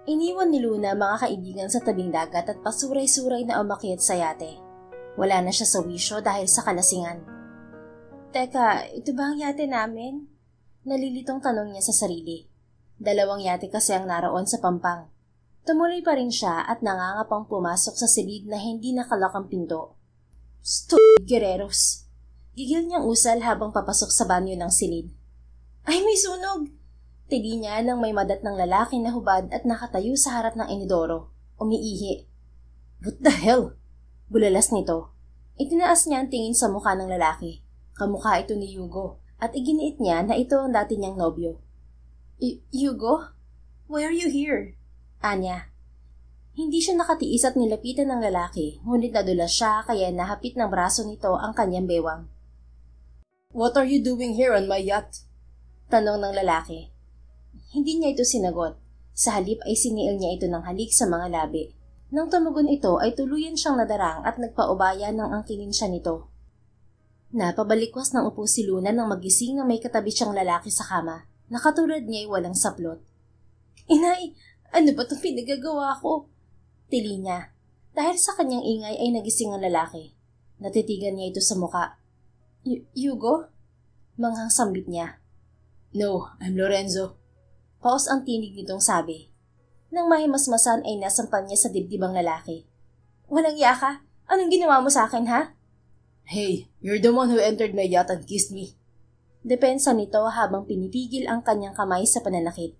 Iniwan ni Luna mga kaibigan sa tabing dagat at pasuray-suray na umakyat sa yate. Wala na siya sa wisyo dahil sa kalasingan. Teka, ito ba ang yate namin? Nalilitong tanong niya sa sarili. 2 yate kasi ang naroon sa pampang. Tumuloy pa rin siya at nangangapang pumasok sa silid na hindi nakalak ang pinto. Stupid guerreros! Gigil niyang usal habang papasok sa banyo ng silid. Ay, may sunog! Tili niya nang may madat ng lalaki na hubad at nakatayo sa harap ng inidoro. Umiihi. What the hell? Bulalas nito. Itinaas niya ang tingin sa mukha ng lalaki. Kamukha ito ni Hugo at iginiit niya na ito ang dati niyang nobyo. Hugo? Why are you here? Anya. Hindi siya nakatiis at nilapitan ng lalaki, ngunit nadulas siya kaya nahapit ng braso nito ang kanyang bewang. What are you doing here on my yacht? Tanong ng lalaki. Hindi niya ito sinagot. Sa halip ay siniil niya ito ng halik sa mga labi. Nang tumugon ito ay tuluyan siyang nadarang at nagpaubaya ng angkinin siya nito. Napabalikwas ng upo si Luna nang magising na may katabi siyang lalaki sa kama. Nakatulad niya ay walang saplot. Inay, ano ba itong pinagagawa ko? Tili niya. Dahil sa kanyang ingay ay nagising ang lalaki. Natitigan niya ito sa muka. Hugo? Manghang sambit niya. No, I'm Lorenzo. Paos ang tinig nitong sabi. Nang mahimasmasan ay nasampan niya sa dibdib ang lalaki. Walang yaka? Anong ginawa mo sa akin, ha? Hey, you're the one who entered my yacht and kissed me. Depensa nito habang pinipigil ang kanyang kamay sa pananakit.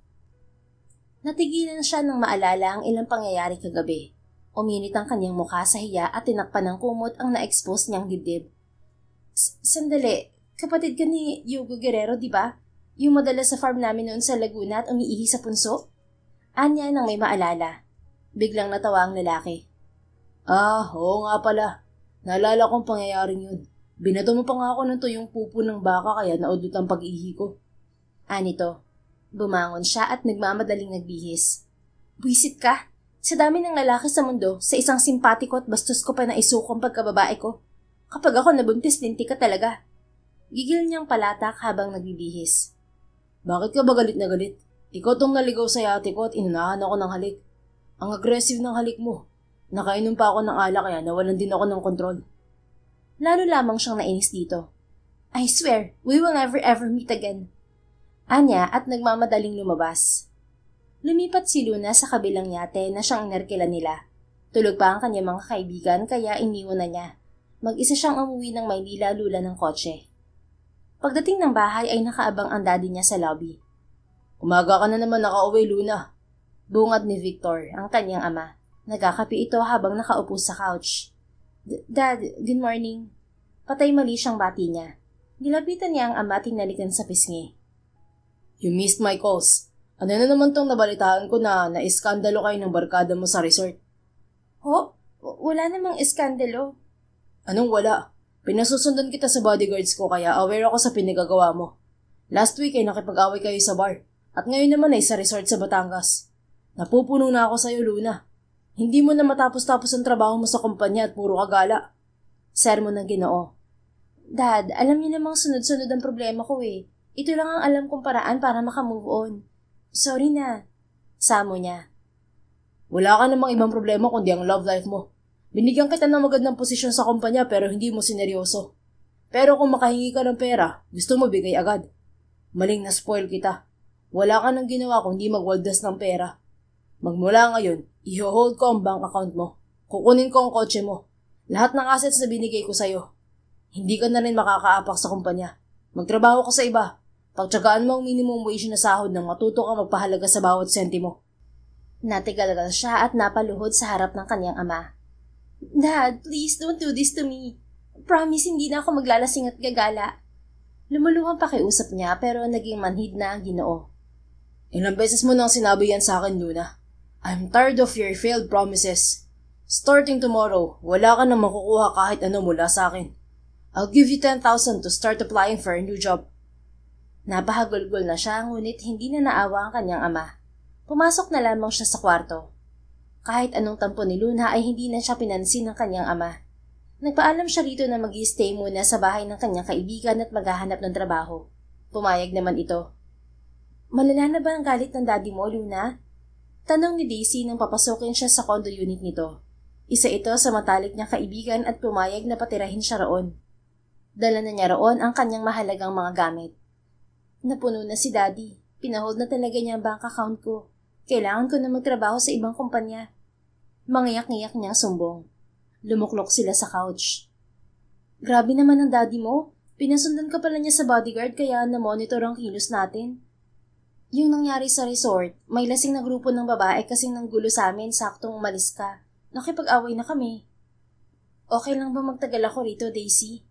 Natigilan siya nang maalala ang ilang pangyayari kagabi. Uminit ang kanyang mukha sa hiya at tinakpan ng kumot ang na-expose niyang dibdib. Sandali, kapatid ka ni Hugo Guerrero, di ba? Yung madala sa farm namin noon sa Laguna at umiihi sa punso? Anya nang may maalala. Biglang natawa ang lalaki. Oo nga pala. Naalala kong pangyayaring yun. Binato mo pa nga ako ng tuyong pupo ng baka kaya naudot ang pag-ihi ko. Anito. Bumangon siya at nagmamadaling nagbihis. Buisit ka? Sa dami ng lalaki sa mundo, sa isang simpatiko at bastos ko pa na isukong pagkababae ko. Kapag ako nabuntis, linti ka talaga. Gigil niyang palatak habang nagbibihis. Bakit ka ba galit na galit? Ikaw tong naligaw sa yate ko at inunahan ako ng halik. Ang aggressive ng halik mo. Nakainom pa ako ng alak kaya nawalan din ako ng kontrol. Lalo lamang siyang nainis dito. I swear, we will never ever meet again. Anya at nagmamadaling lumabas. Lumipat si Luna sa kabilang yate na siyang inerkila nila. Tulog pa ang kanyang mga kaibigan kaya iniwan na niya. Mag-isa siyang umuwi ng Maynila lula ng kotse. Pagdating ng bahay ay nakaabang ang daddy niya sa lobby. Umaga ka na naman nakauwi, Luna. Bungad ni Victor, ang kanyang ama. Nagkakapi ito habang nakaupo sa couch. Dad, good morning. Patay mali siyang bati niya. Nilapitan niya ang ama at tinalikan sa pisngi. You missed my calls. Ano na naman tong nabalitaan ko na naiskandalo kayo ng barkada mo sa resort? Ho? Wala namang iskandalo. Anong wala? Pinasusundan kita sa bodyguards ko kaya aware ako sa pinagagawa mo. Last week ay nakipag-away kayo sa bar at ngayon naman ay sa resort sa Batangas. Napupuno na ako sa'yo, Luna. Hindi mo na matapos-tapos ang trabaho mo sa kumpanya at puro kagala. Sermon ng Ginoo. Dad, alam niyo namang sunod-sunod ang problema ko eh. Ito lang ang alam kong paraan para makamove on. Sorry na. Samo niya. Wala ka namang ibang problema kundi ang love life mo. Binigyan kita ng magandang posisyon sa kumpanya pero hindi mo sineryoso. Pero kung makahingi ka ng pera, gusto mo bigay agad. Maling na-spoil kita. Wala ka nang ginawa kundi magwaldas ng pera. Magmula ngayon, i-hold ko ang bank account mo. Kukunin ko ang kotse mo. Lahat ng assets na binigay ko sa'yo. Hindi ka na rin makakaapak sa kumpanya. Magtrabaho ka sa iba. Pagtsagaan mo ang minimum wage na sahod nang matuto ka magpahalaga sa bawat sentimo. Natigalgal siya at napaluhod sa harap ng kanyang ama. Dad, please don't do this to me. Promise hindi na ako maglalasing at gagala. Lumuluhang pakiusap niya pero naging manhid na ang Ginoo. Ilang beses mo nang sinabi yan sa akin, Luna. I'm tired of your failed promises. Starting tomorrow, wala ka na makukuha kahit ano mula sa akin. I'll give you 10,000 to start applying for a new job. Napahagulgol na siya ngunit hindi na naawa ang kanyang ama. Pumasok na lamang siya sa kwarto. Kahit anong tampo ni Luna ay hindi na siya pinansin ng kanyang ama. Nagpaalam siya rito na mag-i-stay muna sa bahay ng kanyang kaibigan at maghahanap ng trabaho. Pumayag naman ito. Malala na ba ang galit ng daddy mo, Luna? Tanong ni Daisy nang papasukin siya sa condo unit nito. Isa ito sa matalik niyang kaibigan at pumayag na patirahin siya roon. Dala na niya roon ang kanyang mahalagang mga gamit. Napuno na si Daddy. Pinahold na talaga niya ang bank account ko. Kailangan ko na magtrabaho sa ibang kumpanya. Mangiyak-ngiyak niyang sumbong. Lumuklok sila sa couch. Grabe naman ang daddy mo. Pinasundan ka pala niya sa bodyguard kaya na-monitor ang kilos natin. Yung nangyari sa resort, may lasing na grupo ng babae kasing nanggulo sa amin saktong umalis ka. Nakipag-away na kami. Okay lang ba magtagal ako rito, Daisy?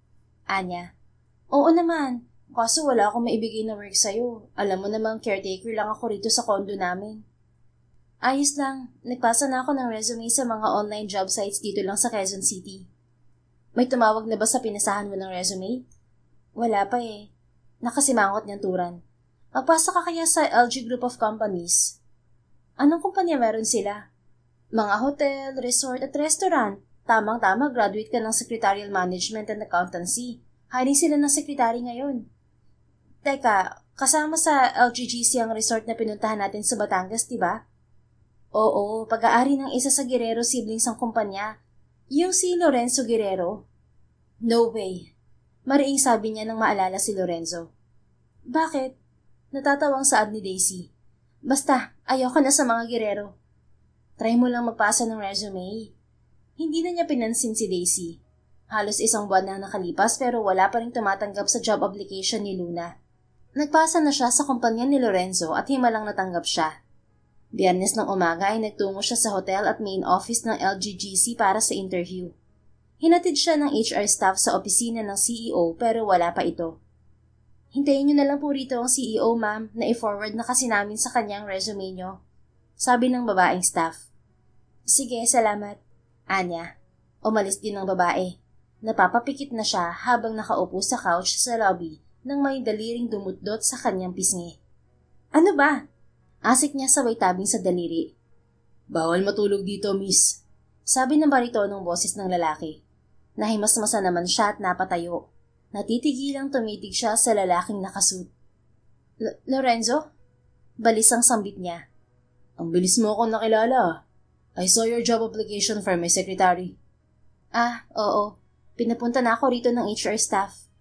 Anya. Oo naman. Kaso wala akong maibigay na work sa'yo. Alam mo namang caretaker lang ako rito sa condo namin. Ayos lang. Nagpasa na ako ng resume sa mga online job sites dito lang sa Quezon City. May tumawag na ba sa pinasahan mo ng resume? Wala pa eh. Nakasimangot niyang turan. Magpasa ka kaya sa LG Group of Companies. Anong kumpanya meron sila? Mga hotel, resort at restaurant. Tamang-tama graduate ka ng Secretarial Management and Accountancy. Hiring sila ng sekretary ngayon. Teka, kasama sa LGGC ang resort na pinuntahan natin sa Batangas, diba? Oo, pag-aari ng isa sa Guerrero siblings ang kumpanya. Yung si Lorenzo Guerrero. No way. Mariing sabi niya nang maalala si Lorenzo. Bakit? Natatawang saad ni Daisy. Basta, ayoko na sa mga Guerrero. Try mo lang magpasa ng resume. Hindi na niya pinansin si Daisy. Halos isang buwan na nakalipas pero wala pa rin tumatanggap sa job application ni Luna. Nagpasa na siya sa kumpanya ni Lorenzo at himalang natanggap siya. Biyernes ng umaga ay nagtungo siya sa hotel at main office ng LGGC para sa interview. Hinatid siya ng HR staff sa opisina ng CEO pero wala pa ito. Hintayin niyo na lang po rito ang CEO, ma'am, na i-forward na kasi namin sa kanyang resume niyo. Sabi ng babaeng staff. Sige, salamat. Anya. Umalis din ng babae. Napapapikit na siya habang nakaupo sa couch sa lobby nang may daliring dumutdot sa kanyang pisngi. Ano ba? Asik niya sabay tabing sa daliri. Bawal matulog dito, miss. Sabi ng baritonong boses ng lalaki. Nahimasmasa naman siya at napatayo. Natitigilang tumitig siya sa lalaking nakasuit. Lorenzo? Balis ang sambit niya. Ang bilis mo akong nakilala. I saw your job application for my secretary. Ah, oo. Pinapunta na ako rito ng HR staff.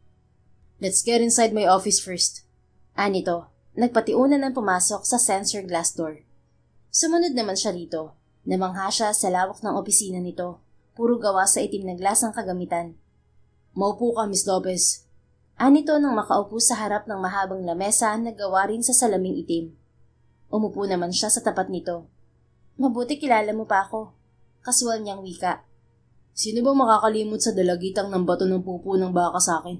Let's get inside my office first. Anito, nagpatiunan ng pumasok sa sensor glass door. Sumunod naman siya rito. Namangha siya sa lawak ng opisina nito. Puro gawa sa itim na glass ang kagamitan. Maupo ka, Miss Lopez. Anito nang makaupo sa harap ng mahabang lamesa na gawa rin sa salaming itim. Umupo naman siya sa tapat nito. Mabuti kilala mo pa ako. Kaswal niyang wika. Sino ba makakalimot sa dalagitang ng bato ng pupo ng baka sa akin?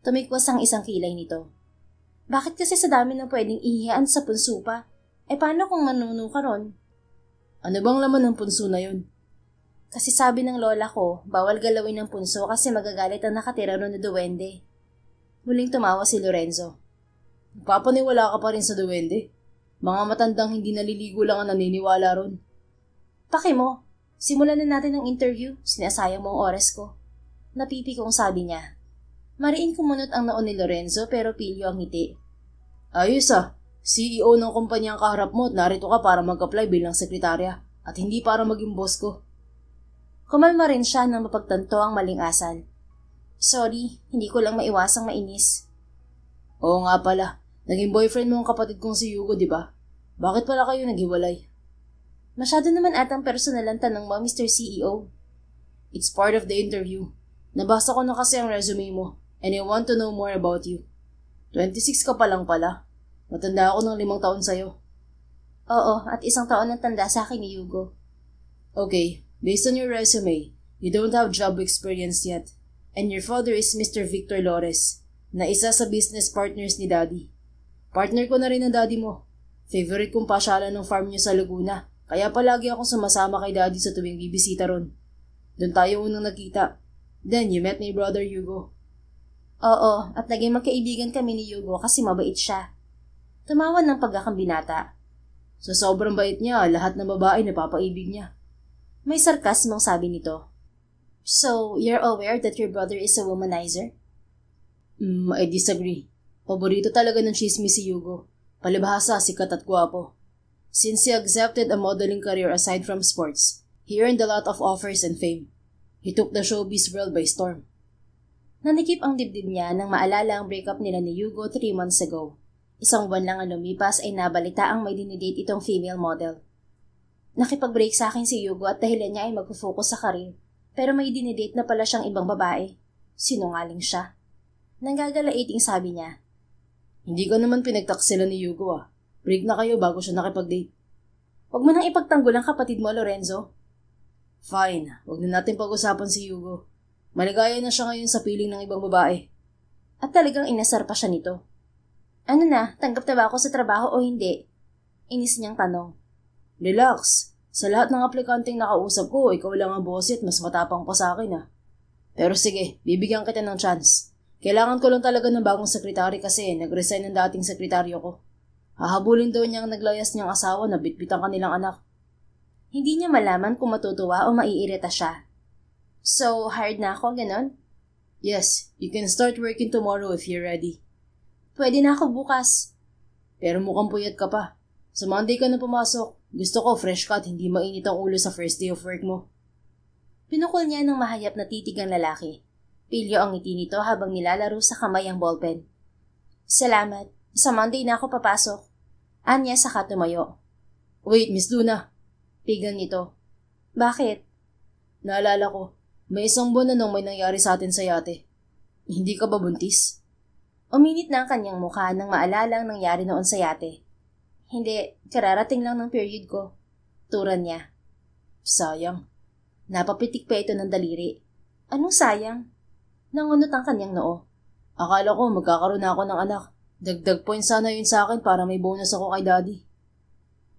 Tumikwas ang isang kilay nito. Bakit kasi sa dami ng pwedeng ihiyaan sa punso pa? Paano kung manuno ka ron? Ano bang laman ng punso na yun? Kasi sabi ng lola ko, bawal galawin ng punso kasi magagalit ang nakatira ron na duwende. Muling tumawa si Lorenzo. Nagpapaniwala ka pa rin sa duwende? Mga matandang hindi naliligo lang ang naniniwala ron. Paki mo, simulan na natin ang interview, sinasayang mo ang oras ko. Napipikong sabi niya. Mariin kumunot ang noo ni Lorenzo pero pilyo ang ngiti. Ayos ah, CEO ng kumpanya ang kaharap mo at narito ka para mag-apply bilang sekretarya at hindi para maging boss ko. Kumalma rin siya nang mapagtanto ang maling asal. Sorry, hindi ko lang maiwasang mainis. Oo nga pala, naging boyfriend mo ang kapatid kong si Hugo, di ba? Bakit pala kayo naghiwalay? Masyado naman atang personal ang tanong mo, Mr. CEO. It's part of the interview. Nabasa ko na kasi ang resume mo. And I want to know more about you. 26 ka pa lang pala. Matanda ako ng 5 taon sa'yo. Oo, at 1 taon ang tanda sa akin ni Hugo. Okay, based on your resume, you don't have job experience yet. And your father is Mr. Victor Lores, na isa sa business partners ni Daddy. Partner ko na rin ang Daddy mo. Favorite kong pasyalan ng farm niyo sa Laguna, kaya palagi akong sumasama kay Daddy sa tuwing bibisita ron. Doon tayo unang nakita. Then you met my brother Hugo. Oo, at naging magkaibigan kami ni Hugo kasi mabait siya. Tumawa ng pagkakambinata. Sa sobrang bait niya, lahat ng babae napapaibig niya. May sarkasmong sabi nito. So, you're aware that your brother is a womanizer? I disagree. Paborito talaga ng chismis si Hugo. Palibhasa, sikat at gwapo. Since he accepted a modeling career aside from sports, he earned a lot of offers and fame. He took the showbiz world by storm. Nanikip ang dibdib niya nang maalala ang breakup nila ni Hugo 3 months ago. Isang buwan lang ang lumipas ay nabalita ang may dinidate itong female model. Nakipag-break sa akin si Hugo at dahilan niya ay mag-focus sa career. Pero may dinidate na pala siyang ibang babae. Sinungaling siya. Nanggagalating sabi niya. Hindi ka naman pinagtaksila ni Hugo ah. Break na kayo bago siya nakipag-date. Huwag mo nang ipagtanggol ang kapatid mo, Lorenzo. Fine, huwag na natin pag-usapan si Hugo. Maligaya na siya ngayon sa piling ng ibang babae. At talagang inasar pa siya nito. Ano na, tanggap na ba ako sa trabaho o hindi? Inis niyang tanong. Relax. Sa lahat ng aplikanteng nakausap ko, ikaw lang ang boss at mas matapang pa sa akin ah. Pero sige, bibigyan kita ng chance. Kailangan ko lang talaga ng bagong sekretary kasi nag-resign ng dating sekretaryo ko. Hahabulin daw niya ang naglayas niyang asawa na bitbit ang kanilang anak. Hindi niya malaman kung matutuwa o maiirita siya. So, hired na ako, ganon? Yes, you can start working tomorrow if you're ready. Pwede na ako bukas. Pero mukhang puyat ka pa. Sa Monday ka na pumasok. Gusto ko fresh cut, hindi mainit ang ulo sa first day of work mo. Pinukol niya ng mahayap na titig ang lalaki. Pilyo ang ngiti nito habang nilalaro sa kamay ang ballpen. Salamat. Sa Monday na ako papasok. Anya saka tumayo. Wait, Miss Luna. Pigil nito. Bakit? Naalala ko, may isang buwan na nung may nangyari sa atin sa yate. Hindi ka ba buntis? Uminit na ang kanyang mukha nang maalala ang nangyari noon sa yate. Hindi, kararating lang ng period ko. Turan niya. Sayang. Napapitik pa ito ng daliri. Anong sayang? Nangunot ang kanyang noo. Akala ko magkakaroon na ako ng anak. Dagdag point sana yun sa akin para may bonus ako kay daddy.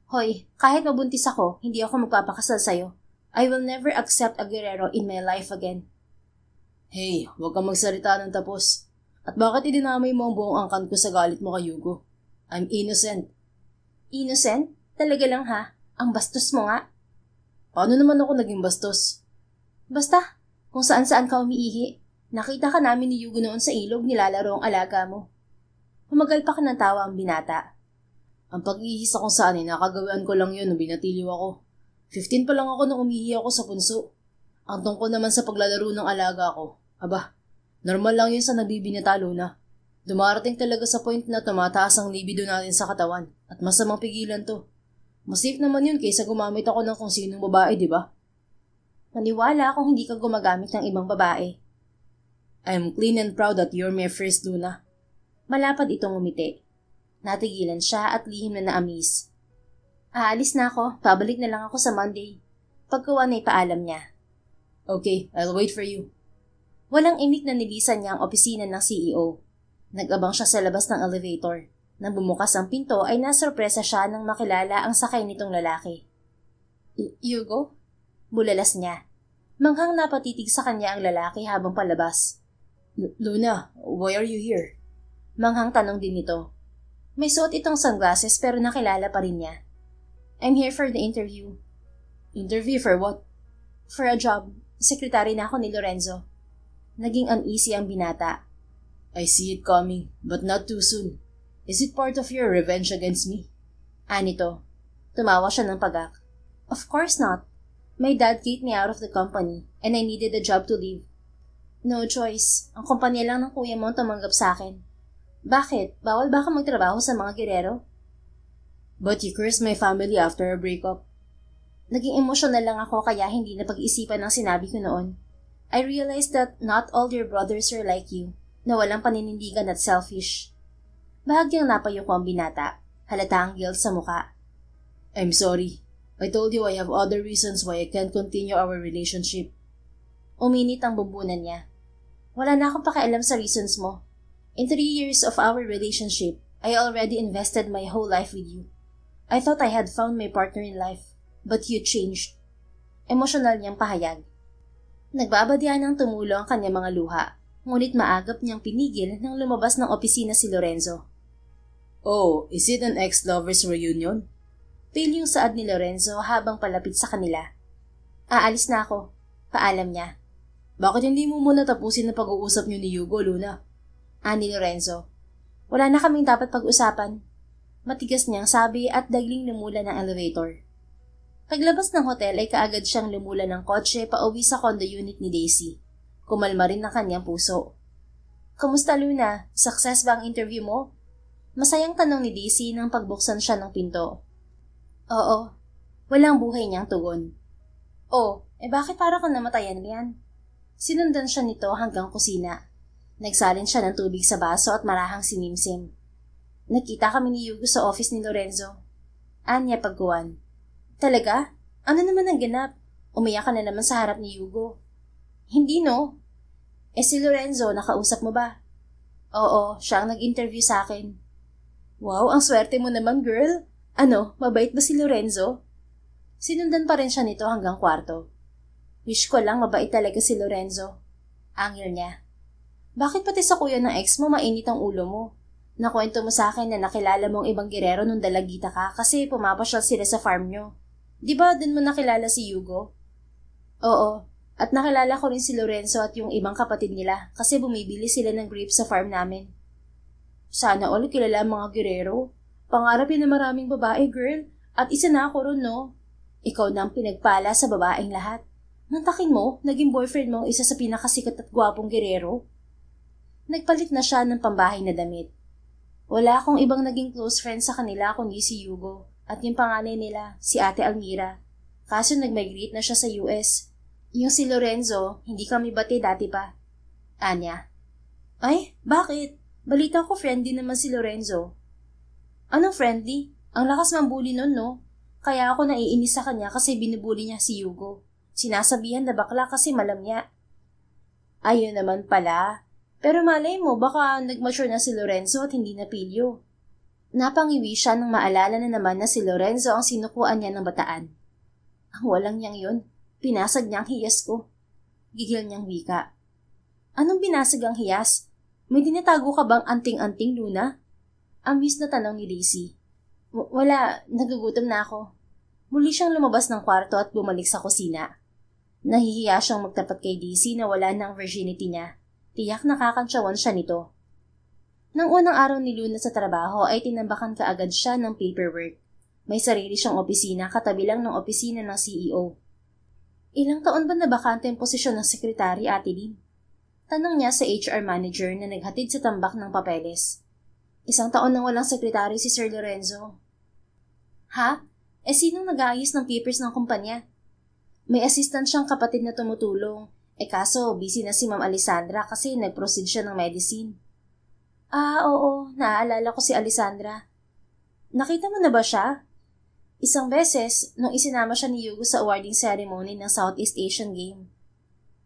Hoy, kahit mabuntis ako, hindi ako magpapakasal sa'yo. I will never accept a guerrero in my life again. Hey, huwag kang magsalita ng tapos. At bakit idinamay mo ang buong angkan ko sa galit mo kay Hugo? I'm innocent. Innocent? Talaga lang ha? Ang bastos mo nga. Paano naman ako naging bastos? Basta, kung saan-saan ka umiihi. Nakita ka namin ni Hugo noon sa ilog, nilalaro ang alaga mo. Humagal pa ka ng tawa ang binata. Ang pag-ihis akong saan nakagawian ko lang yun nung binatiliw ako. 15 pa lang ako nung umihi ako sa punso. Ang tungkol naman sa paglalaro ng alaga ko. Aba, normal lang yun sa nagbibinatalo na. Dumarating talaga sa point na tumataas ang libido natin sa katawan at masamang pigilan to. Mas safe naman yun kaysa gumamit ako ng kung sinong babae, di ba? Maniwala kung hindi ka gumagamit ng ibang babae. I'm clean and proud that you're my first, Luna. Malapad itong umiti. Natigilan siya at lihim na naamis. Aalis na ako. Pabalik na lang ako sa Monday. Pagkuha na ipaalam niya. Okay, I'll wait for you. Walang imik na nilisan niya ang opisina ng CEO. Nag-abang siya sa labas ng elevator. Nang bumukas ang pinto ay nasurpresa siya nang makilala ang sakay nitong lalaki. Hugo? Bulalas niya. Manghang napatitig sa kanya ang lalaki habang palabas. Luna, why are you here? Manghang tanong din nito. May suot itong sunglasses pero nakilala pa rin niya. I'm here for the interview. Interview for what? For a job. Sekretary na ako ni Lorenzo. Naging uneasy ang binata. I see it coming, but not too soon. Is it part of your revenge against me? Anito. Tumawa siya ng pagak. Of course not. My dad kicked me out of the company and I needed a job to leave. No choice. Ang kumpanya lang ng kuya mo tumanggap sa akin. Bakit? Bawal ba ka magtrabaho sa mga gerero? But you cursed my family after a breakup. Naging emosyonal lang ako kaya hindi na pag-isipan ang sinabi ko noon. I realized that not all your brothers are like you, na walang paninindigan at selfish. Bahagyang napayo ko ang binata. Halata ang guilt sa muka. I'm sorry. I told you I have other reasons why I can't continue our relationship. Uminit ang bumbunan niya. Wala na akong pakialam sa reasons mo. In 3 years of our relationship, I already invested my whole life with you. I thought I had found my partner in life, but you changed. Emosyonal niyang pahayag. Nagbabadya ng tumulo ang kanyang mga luha, ngunit maagap niyang pinigil nang lumabas ng opisina si Lorenzo. Oh, is it an ex-lovers reunion? Fail yung saad ni Lorenzo habang palapit sa kanila. Aalis na ako. Paalam niya. Bakit hindi mo muna tapusin ang pag-uusap niyo ni Hugo, Luna? Ani Lorenzo. Wala na kaming dapat pag-usapan. Matigas niyang sabi at dagling lumula ng elevator. Paglabas ng hotel ay kaagad siyang lumula ng kotse pauwi sa condo unit ni Daisy. Kumalma rin ang kanyang puso. Kamusta Luna? Success ba ang interview mo? Masayang tanong ni Daisy nang pagbuksan siya ng pinto. Oo. Walang buhay niyang tugon. Oh, bakit para kang namatayan riyan? Sinundan siya nito hanggang kusina. Nagsalin siya ng tubig sa baso at marahang sinimsim. Nakita kami ni Hugo sa office ni Lorenzo. Anya pagkuwan. Talaga? Ano naman ang ganap? Umiyak ka na naman sa harap ni Hugo. Hindi no. Si Lorenzo, nakausap mo ba? Oo, siya ang nag-interview sa akin. Wow, ang swerte mo naman girl. Ano, mabait ba si Lorenzo? Sinundan pa rin siya nito hanggang kwarto. Wish ko lang mabait talaga si Lorenzo. Angel niya. Bakit pati sa kuya ng ex mo mainit ang ulo mo? Nakwento mo sa akin na nakilala mong ibang girero nung dalagita ka kasi pumapasyal sila sa farm nyo. Di ba dun mo nakilala si Hugo? Oo, at nakilala ko rin si Lorenzo at yung ibang kapatid nila kasi bumibili sila ng grapes sa farm namin. Sana all kilala ang mga girero. Pangarap yun na maraming babae, girl. At isa na ako ron, no? Ikaw na ang pinagpala sa babaeng lahat. Mantakin mo, naging boyfriend mo isa sa pinakasikat at gwapong girero. Nagpalit na siya ng pambahay na damit. Wala akong ibang naging close friend sa kanila kundi si Hugo at yung panganay nila, si Ate Almira. Kaso nag-migrate na siya sa US. Yung si Lorenzo, hindi kami bati dati pa. Anya. Ay, bakit? Balita ko friendly naman si Lorenzo. Anong friendly? Ang lakas mambuli nun, no? Kaya ako naiinis sa kanya kasi binubuli niya si Hugo. Sinasabihan na bakla kasi malam niya. Ayun naman pala. Pero malay mo, baka nag-mature na si Lorenzo at hindi napilyo. Napangiwi siya nang maalala na naman na si Lorenzo ang sinukuan niya ng bataan. Ang walang niyang yun, pinasag niyang hiyas ko. Gigil niyang wika. Anong binasag ang hiyas? May dinatago ka bang anting-anting, Luna? Amused na tanong ni Daisy. Wala, nagugutom na ako. Muli siyang lumabas ng kwarto at bumalik sa kusina. Nahihiya siyang magtapat kay Daisy na wala na ang virginity niya. Tiyak nakakantsawan siya nito. Nang unang araw ni Luna sa trabaho ay tinambakan kaagad siya ng paperwork. May sarili siyang opisina katabi lang ng opisina ng CEO. Ilang taon ba nabakante ang posisyon ng sekretary, Ate Lynn? Tanong niya sa HR manager na naghatid sa tambak ng papeles. 1 taon nang walang sekretary si Sir Lorenzo. Ha? Sinong nag-aayos ng papers ng kumpanya? May assistant siyang kapatid na tumutulong. Kaso busy na si Ma'am Alessandra kasi nag-proceed siya ng medicine. Oo, naaalala ko si Alessandra. Nakita mo na ba siya? Isang beses, nung isinama siya ni Hugo sa awarding ceremony ng Southeast Asian Game.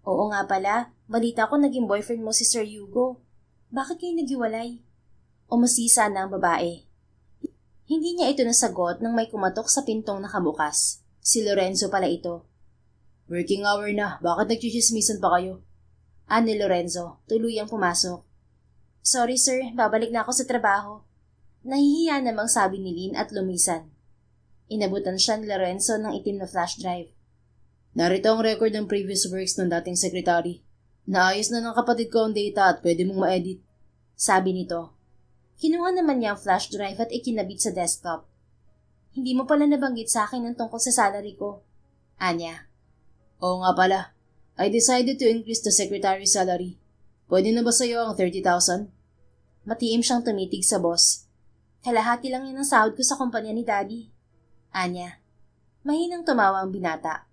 Oo nga pala, balita ko naging boyfriend mo si Sir Hugo. Bakit kayo naghiwalay? Umusisa na ang babae. Hindi niya ito nasagot nang may kumatok sa pintong nakabukas. Si Lorenzo pala ito. Working hour na, bakit nagchichismisan pa kayo? Ni Lorenzo, tuluyang pumasok. Sorry sir, babalik na ako sa trabaho. Nahihiya namang sabi ni Lynn at lumisan. Inabutan siya ni Lorenzo ng itim na flash drive. Narito ang record ng previous works ng dating sekretary. Naayos na ng kapatid ko ang data at pwede mong ma-edit. Sabi nito. Kinuha naman niya ang flash drive at ikinabit sa desktop. Hindi mo pala nabanggit sa akin ang tungkol sa salary ko. Anya. Oo nga pala. I decided to increase the secretary's salary. Pwede na ba sa'yo ang 30,000? Matiim siyang tumitig sa boss. Kalahati lang yun ang sahod ko sa kumpanya ni Daddy. Anya. Mahinang tumawa ang binata.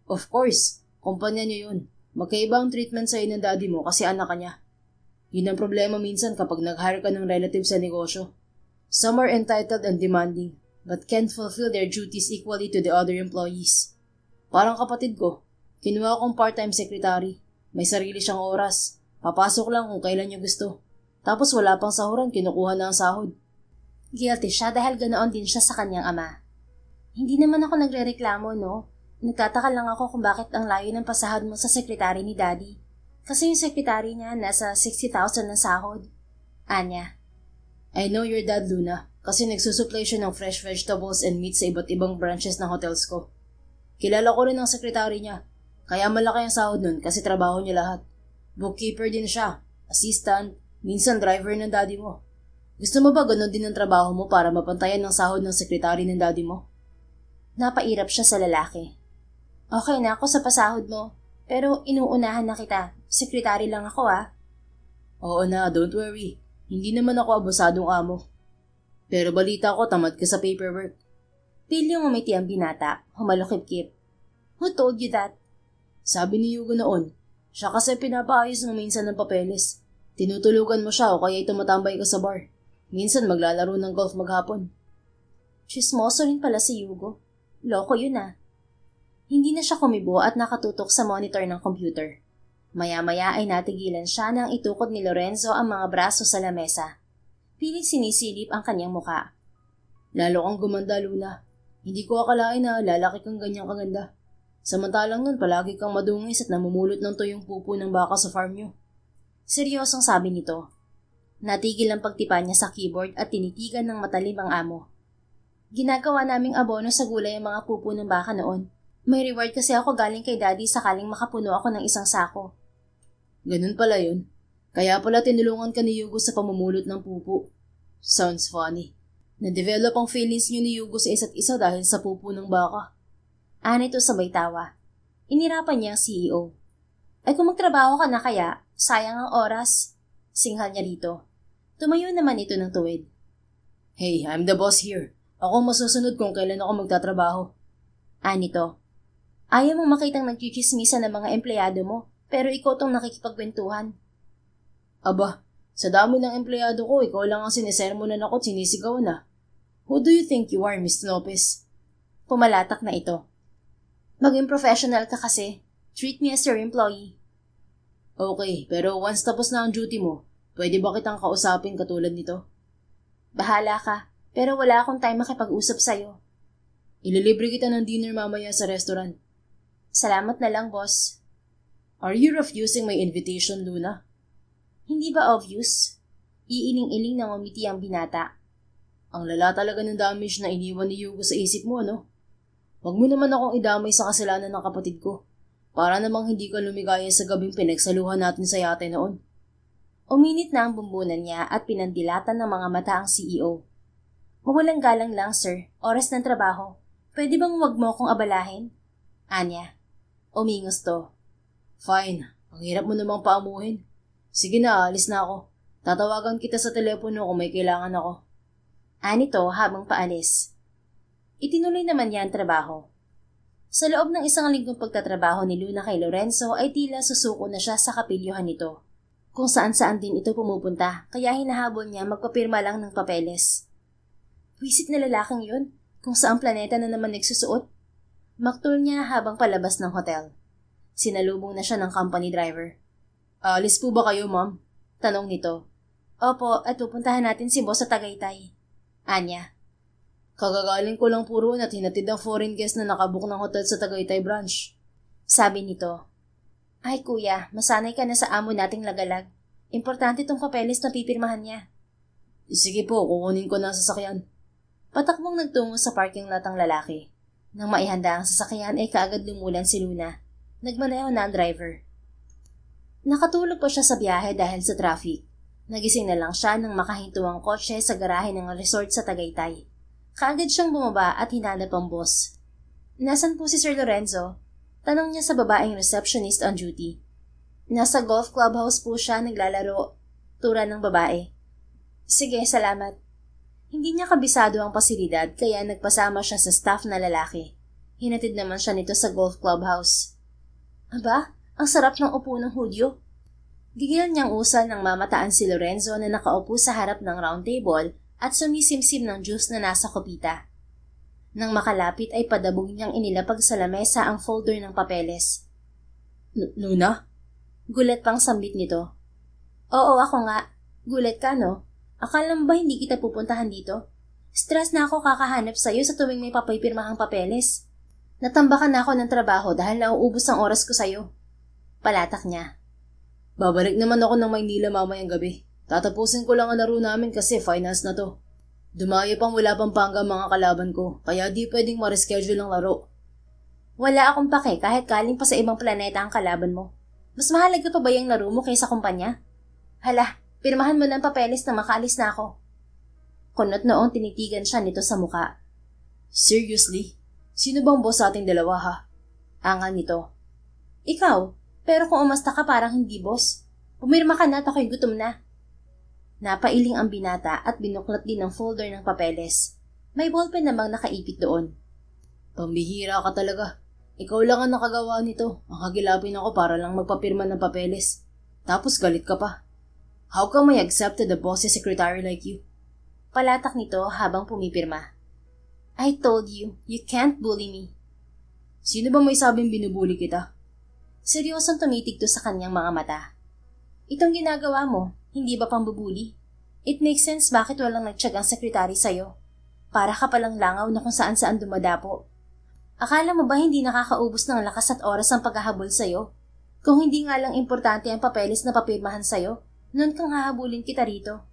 Of course. Kumpanya niyo yun. Magkaiba ang treatment sa'yo ng daddy mo kasi anak ka niya. Yun ang problema minsan kapag nag-hire ka ng relative sa negosyo. Some are entitled and demanding, but can't fulfill their duties equally to the other employees. Parang kapatid ko. Kinuha akong part-time secretary. May sarili siyang oras. Papasok lang kung kailan niya gusto. Tapos wala pang sahuran, kinukuha na ang sahod. Guilty siya dahil ganoon din siya sa kanyang ama. Hindi naman ako nagrereklamo, no? Nagtataka lang ako kung bakit ang layo ng pasahod mo sa sekretary ni Daddy. Kasi yung sekretary niya nasa 60,000 na sahod. Anya. I know your dad, Luna. Kasi nagsusupply siya ng fresh vegetables and meat sa iba't ibang branches ng hotels ko. Kilala ko rin ang sekretary niya. Kaya malaki ang sahod nun kasi trabaho niya lahat. Bookkeeper din siya, assistant, minsan driver ng daddy mo. Gusto mo ba ganun din ang trabaho mo para mapantayan ng sahod ng sekretary ng daddy mo? Napairap siya sa lalaki. Okay na ako sa pasahod mo, pero inuunahan na kita. Sekretary lang ako Oo na, don't worry. Hindi naman ako abusadong amo. Pero balita ko tamad ka sa paperwork. Pilyong umiti ang binata, humalukip-kip. Who told you that? Sabi ni Yugo noon, siya kasi pinapaayos mo minsan ng papeles. Tinutulugan mo siya o kaya tumatambay ka sa bar. Minsan maglalaro ng golf maghapon. Chismoso rin pala si Yugo. Loko yun Hindi na siya kumibo at nakatutok sa monitor ng computer. Maya-maya ay natigilan siya nang itukod ni Lorenzo ang mga braso sa lamesa. Pilit sinisilip ang kanyang muka. Lalo kang gumanda, Luna. Hindi ko akalain na lalaki kang ganyang kaganda. Samantalang nun palagi kang madungis at namumulot ng tuyong pupo ng baka sa farm nyo. Seryosong sabi nito. Natigil ang pagtipa niya sa keyboard at tinitigan ng matalim ang amo. Ginagawa naming abono sa gulay ang mga pupo ng baka noon. May reward kasi ako galing kay daddy sakaling makapuno ako ng isang sako. Ganun pala yun. Kaya pala tinulungan ka ni Yugo sa pamumulot ng pupo. Sounds funny. Na-develop ang feelings niyo ni Yugo sa isa't isa dahil sa pupo ng baka. Anito sabay tawa. Inirapan niya ang CEO. Ay kung magtrabaho ka na kaya, sayang ang oras. Singhal niya rito. Tumayo naman ito ng tuwid. Hey, I'm the boss here. Ako masusunod kung kailan ako magtatrabaho. Anito. Ayaw mong makitang nagchichismisan ng mga empleyado mo, pero ikaw tong nakikipagkwentuhan. Aba, sa dami ng empleyado ko, ikaw lang ang sinisermonan ako at sinisigaw na. Who do you think you are, Miss Lopez? Pumalatak na ito. Maging professional ka kasi. Treat me as your employee. Okay, pero once tapos na ang duty mo, pwede ba kitang kausapin katulad nito? Bahala ka, pero wala akong time makipag-usap sa'yo. Ililibre kita ng dinner mamaya sa restaurant. Salamat na lang, boss. Are you refusing my invitation, Luna? Hindi ba obvious? Iiling-iling na umiti ang binata. Ang lala talaga ng damage na iniwan ni Yugo sa isip mo, ano? Huwag mo naman akong idamay sa kasalanan ng kapatid ko. Para namang hindi ka lumigaya sa gabing pinagsaluhan natin sa yate noon. Uminit na ang bumbunan niya at pinandilatan ng mga mata ang CEO. Mawalang galang lang, sir. Oras ng trabaho. Pwede bang huwag mo akong abalahin? Anya. Umingos to. Fine. Ang hirap mo namang paamuhin. Sige na, alis na ako. Tatawagan kita sa telepono kung may kailangan ako. Anito habang paalis. Itinuloy naman niya ang trabaho. Sa loob ng isang linggong pagtatrabaho ni Luna kay Lorenzo ay tila susuko na siya sa kapilyuhan nito. Kung saan-saan din ito pumupunta, kaya hinahabol niya magpapirma lang ng papeles. Wisit na lalaking yun, kung saang planeta na naman nagsusuot. Maktul niya habang palabas ng hotel. Sinalubong na siya ng company driver. Alis po ba kayo, ma'am? Tanong nito. Opo, at pupuntahan natin si boss sa Tagaytay. Anya. Kagagaling ko lang puro at hinatid ang foreign guest na nakabook ng hotel sa Tagaytay branch. Sabi nito. Ay kuya, masanay ka na sa amo nating lagalag. Importante tong papeles na pipirmahan niya. Sige po, kukunin ko na ang sasakyan. Patakbong nagtungo sa parking lot ang lalaki. Nang maihanda ang sasakyan ay kaagad lumulan si Luna. Nagmaneho na ang driver. Nakatulog pa siya sa biyahe dahil sa traffic. Nagising na lang siya nang makahinto ang kotse sa garahe ng resort sa Tagaytay. Kaagad siyang bumaba at hinanap ang boss. Nasaan po si Sir Lorenzo? Tanong niya sa babaeng receptionist on duty. Nasa golf clubhouse po siya naglalaro. Tura ng babae. Sige, salamat. Hindi niya kabisado ang pasilidad kaya nagpasama siya sa staff na lalaki. Hinatid naman siya nito sa golf clubhouse. Aba, ang sarap ng upo ng Hudyo. Gigil niyang usal nang mamataan si Lorenzo na nakaupo sa harap ng round table at sumisimsim ng juice na nasa kopita. Nang makalapit ay padabog niyang inilapag sa lamesa ang folder ng papeles. Luna? Gulat pang sambit nito. Oo, ako nga. Gulat ka, no? Akala mo ba hindi kita pupuntahan dito? Stress na ako kakahanap sa'yo sa tuwing may papaypirmahang papeles. Natambakan na ako ng trabaho dahil nauubos ang oras ko sa'yo. Palatak niya. Babalik naman ako ng Maynila mamayang gabi. Tatapusin ko lang ang laro namin kasi finals na to. Dumayo pang wala Pampanga mga kalaban ko, kaya di pwedeng ma-reschedule ang laro. Wala akong pake kahit galing pa sa ibang planeta ang kalaban mo. Mas mahalaga pa ba yung laro mo kaysa kumpanya? Hala, pirmahan mo ng papeles na makaalis na ako. Kunot noong tinitigan siya nito sa muka. Seriously? Sino bang boss sa ating dalawa ha? Angal nito. Ikaw, pero kung umasta ka parang hindi boss. Pumirma ka na at ako'y gutom na. Napailing ang binata at binuklat din ang folder ng papeles. May ballpen namang nakaipit doon. Pambihira ka talaga. Ikaw lang ang nakagawa nito. Ang hagilapin ako para lang magpapirma ng papeles. Tapos galit ka pa. How come I accepted a boss's secretary like you? Palatak nito habang pumipirma. I told you, you can't bully me. Sino ba may sabing binubuli kita? Seryosong tumitig to sa kanyang mga mata. Itong ginagawa mo, hindi ba pambubuli? It makes sense bakit walang nagtyagang sekretary sa'yo. Para ka palang langaw na kung saan-saan dumadapo. Akala mo ba hindi nakakaubos ng lakas at oras ang paghahabol sa'yo? Kung hindi nga lang importante ang papeles na papirmahan sa'yo, noon kang hahabulin kita rito.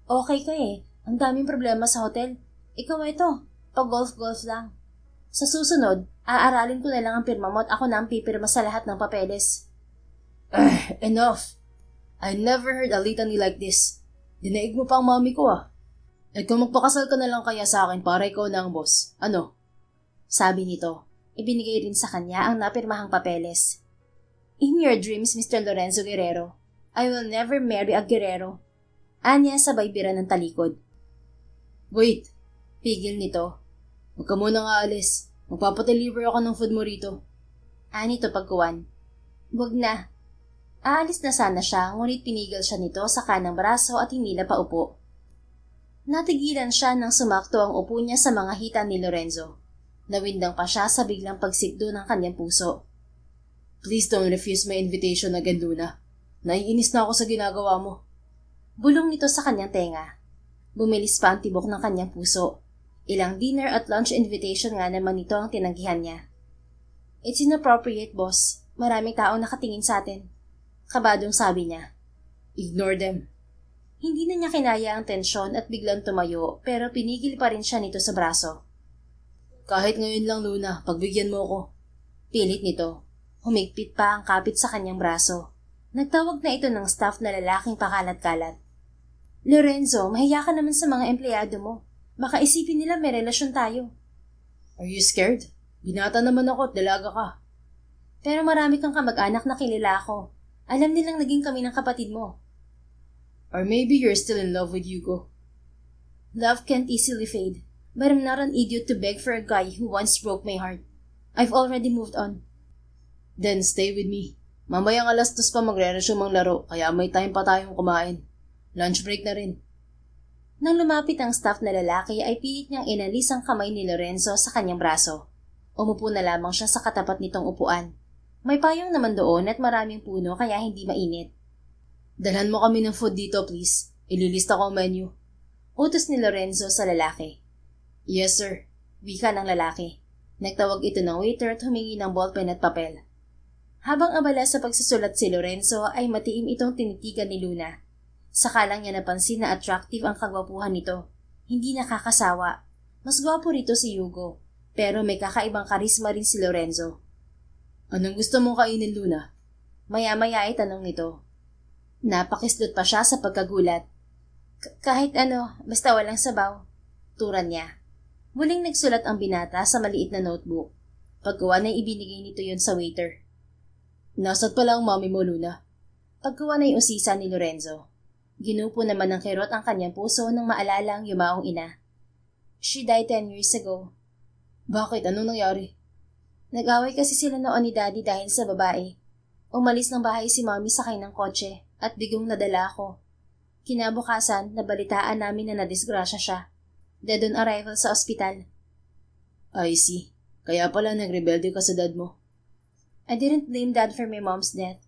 Okay ka eh, ang daming problema sa hotel. Ikaw ito, pag-golf-golf lang. Sa susunod, aaralin ko na lang ang pirma mo at ako na ang pipirma sa lahat ng papeles. Enough! I never heard a litany like this. Dinaig mo pa ang mami ko ah. At kung magpakasal ka na lang kaya sa akin para ikaw na ang boss, ano? Sabi nito, ibinigay rin sa kanya ang napirmahang papeles. In your dreams, Mr. Lorenzo Guerrero, I will never marry a Guerrero. Anya sabay bira ng talikod. Wait! Pigil nito. Huwag ka muna nga alis. Magpapadeliver ako ng food mo rito. Nito pagkuwan. Wag na. Aalis na sana siya, ngunit pinigil siya nito sa kanang braso at hindi na paupo. Natigilan siya nang sumakto ang upo niya sa mga hita ni Lorenzo. Nawindang pa siya sa biglang pagsikdo ng kanyang puso. Please don't refuse my invitation again, Luna. Naiinis na ako sa ginagawa mo. Bulong nito sa kanyang tenga. Bumilis pa ang tibok ng kanyang puso. Ilang dinner at lunch invitation nga naman ito ang tinanggihan niya. It's inappropriate, boss. Maraming taong nakatingin sa atin. Kabadong sabi niya. Ignore them. Hindi na niya kinaya ang tensyon at biglang tumayo pero pinigil pa rin siya nito sa braso. Kahit ngayon lang, Luna, pagbigyan mo ko. Pilit nito. Humigpit pa ang kapit sa kanyang braso. Nagtawag na ito ng staff na lalaking pakalat-kalat. Lorenzo, mahiya ka naman sa mga empleyado mo. Baka isipin nila may relasyon tayo. Are you scared? Binata naman ako at dalaga ka. Pero marami kang kamag-anak na kilala ako. Alam nilang naging kami ng kapatid mo. Or maybe you're still in love with Hugo. Love can't easily fade. But I'm not an idiot to beg for a guy who once broke my heart. I've already moved on. Then stay with me. Mamayang 2:00 pa magre-resume ang laro kaya may time pa tayong kumain. Lunch break na rin. Nang lumapit ang staff na lalaki ay pilit niyang inalis ang kamay ni Lorenzo sa kanyang braso. Umupo na lamang siya sa katapat nitong upuan. May payong naman doon at maraming puno kaya hindi mainit. Dalhan mo kami ng food dito please. Ililista ko ang menu. Utos ni Lorenzo sa lalaki. Yes sir. Wika ng lalaki. Nagtawag ito ng waiter at humingi ng ballpen at papel. Habang abala sa pagsusulat si Lorenzo ay matiim itong tinitigan ni Luna. Saka lang niya napansin na attractive ang kagwapuhan nito. Hindi nakakasawa. Mas gwapo rito si Hugo. Pero may kakaibang karisma rin si Lorenzo. Anong gusto mong kainin, Luna? Maya-maya ay tanong nito. Napakislot pa siya sa pagkagulat. Kahit ano, basta walang sabaw. Turan niya. Muling nagsulat ang binata sa maliit na notebook. Paggawa na ibinigay nito yon sa waiter. Nasaan pala ang mami mo, Luna? Paggawa na usisa ni Lorenzo. Ginupo naman ng kirot ang kanyang puso nang maalala ang yumaong ina. She died 10 years ago. Bakit? Anong nangyari? Nag-away kasi sila noon ni Daddy dahil sa babae. Umalis ng bahay si Mommy sakay ng kotse at bigong nadala ako. Kinabukasan, nabalitaan namin na nadisgrasya siya. Dead on arrival sa ospital. I see. Kaya pala nagrebelde ka sa dad mo. I didn't blame Dad for my mom's death.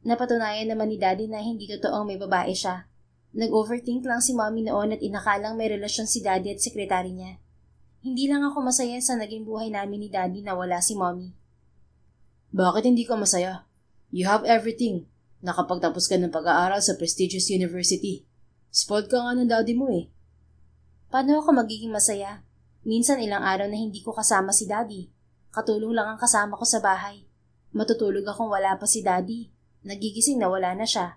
Napatunayan naman ni Daddy na hindi totoong may babae siya. Nag-overthink lang si Mommy noon at inakalang may relasyon si Daddy at sekretary niya. Hindi lang ako masaya sa naging buhay namin ni Daddy na wala si Mommy. Bakit hindi ka masaya? You have everything. Nakapagtapos ka ng pag-aaral sa prestigious university. Spoiled ka nga ng daddy mo eh. Paano ako magiging masaya? Minsan ilang araw na hindi ko kasama si Daddy. Katulong lang ang kasama ko sa bahay. Matutulog akong wala pa si Daddy. Nagigising na wala na siya.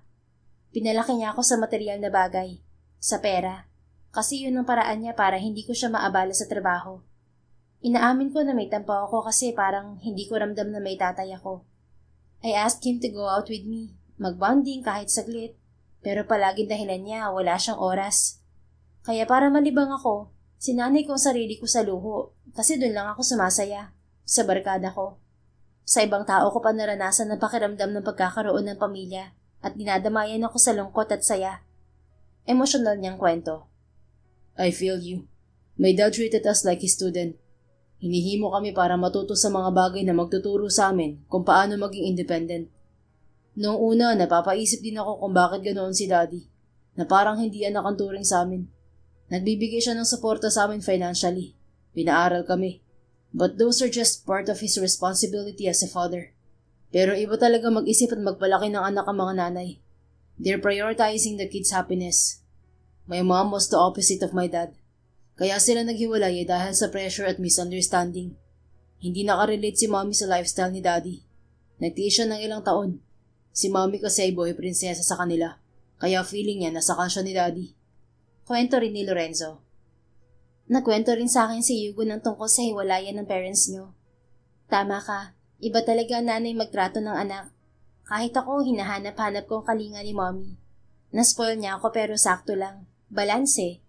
Pinalaki niya ako sa material na bagay. Sa pera. Kasi yun ang paraan niya para hindi ko siya maabala sa trabaho. Inaamin ko na may tampo ako kasi parang hindi ko ramdam na may tatay ako. I asked him to go out with me, mag-bonding kahit saglit, pero palaging dahilan niya wala siyang oras. Kaya para malibang ako, sinanay ko ang sarili ko sa luho kasi doon lang ako sumasaya, sa barkada ko. Sa ibang tao ko pa naranasan ng pakiramdam ng pagkakaroon ng pamilya at dinadamayan ako sa lungkot at saya. Emosyonal niyang kwento. I feel you. My dad treated us like his student. Hinihimo kami para matuto sa mga bagay na magtuturo sa amin kung paano maging independent. Noong una, napapaisip din ako kung bakit ganoon si daddy, na parang hindi anak ang turing sa amin. Nagbibigay siya ng suporta sa amin financially. Pinaaral kami. But those are just part of his responsibility as a father. Pero iba talaga mag-isip at magpalaki ng anak ang mga nanay. They're prioritizing the kid's happiness. My mom was the opposite of my dad. Kaya sila naghiwalay dahil sa pressure at misunderstanding. Hindi nakarelate si mommy sa lifestyle ni daddy. Nagtiis siya ng ilang taon. Si mommy kasi ay boy prinsesa sa kanila. Kaya feeling niya nasakal siya ni daddy. Kwento rin ni Lorenzo. Nagkwento rin sa akin si Yugo ng tungkol sa hiwalayan ng parents niyo. Tama ka. Iba talaga ang nanay magtrato ng anak. Kahit ako, hinahanap-hanap ko ang kalinga ni mommy. Naspoil niya ako pero sakto lang. Balanse.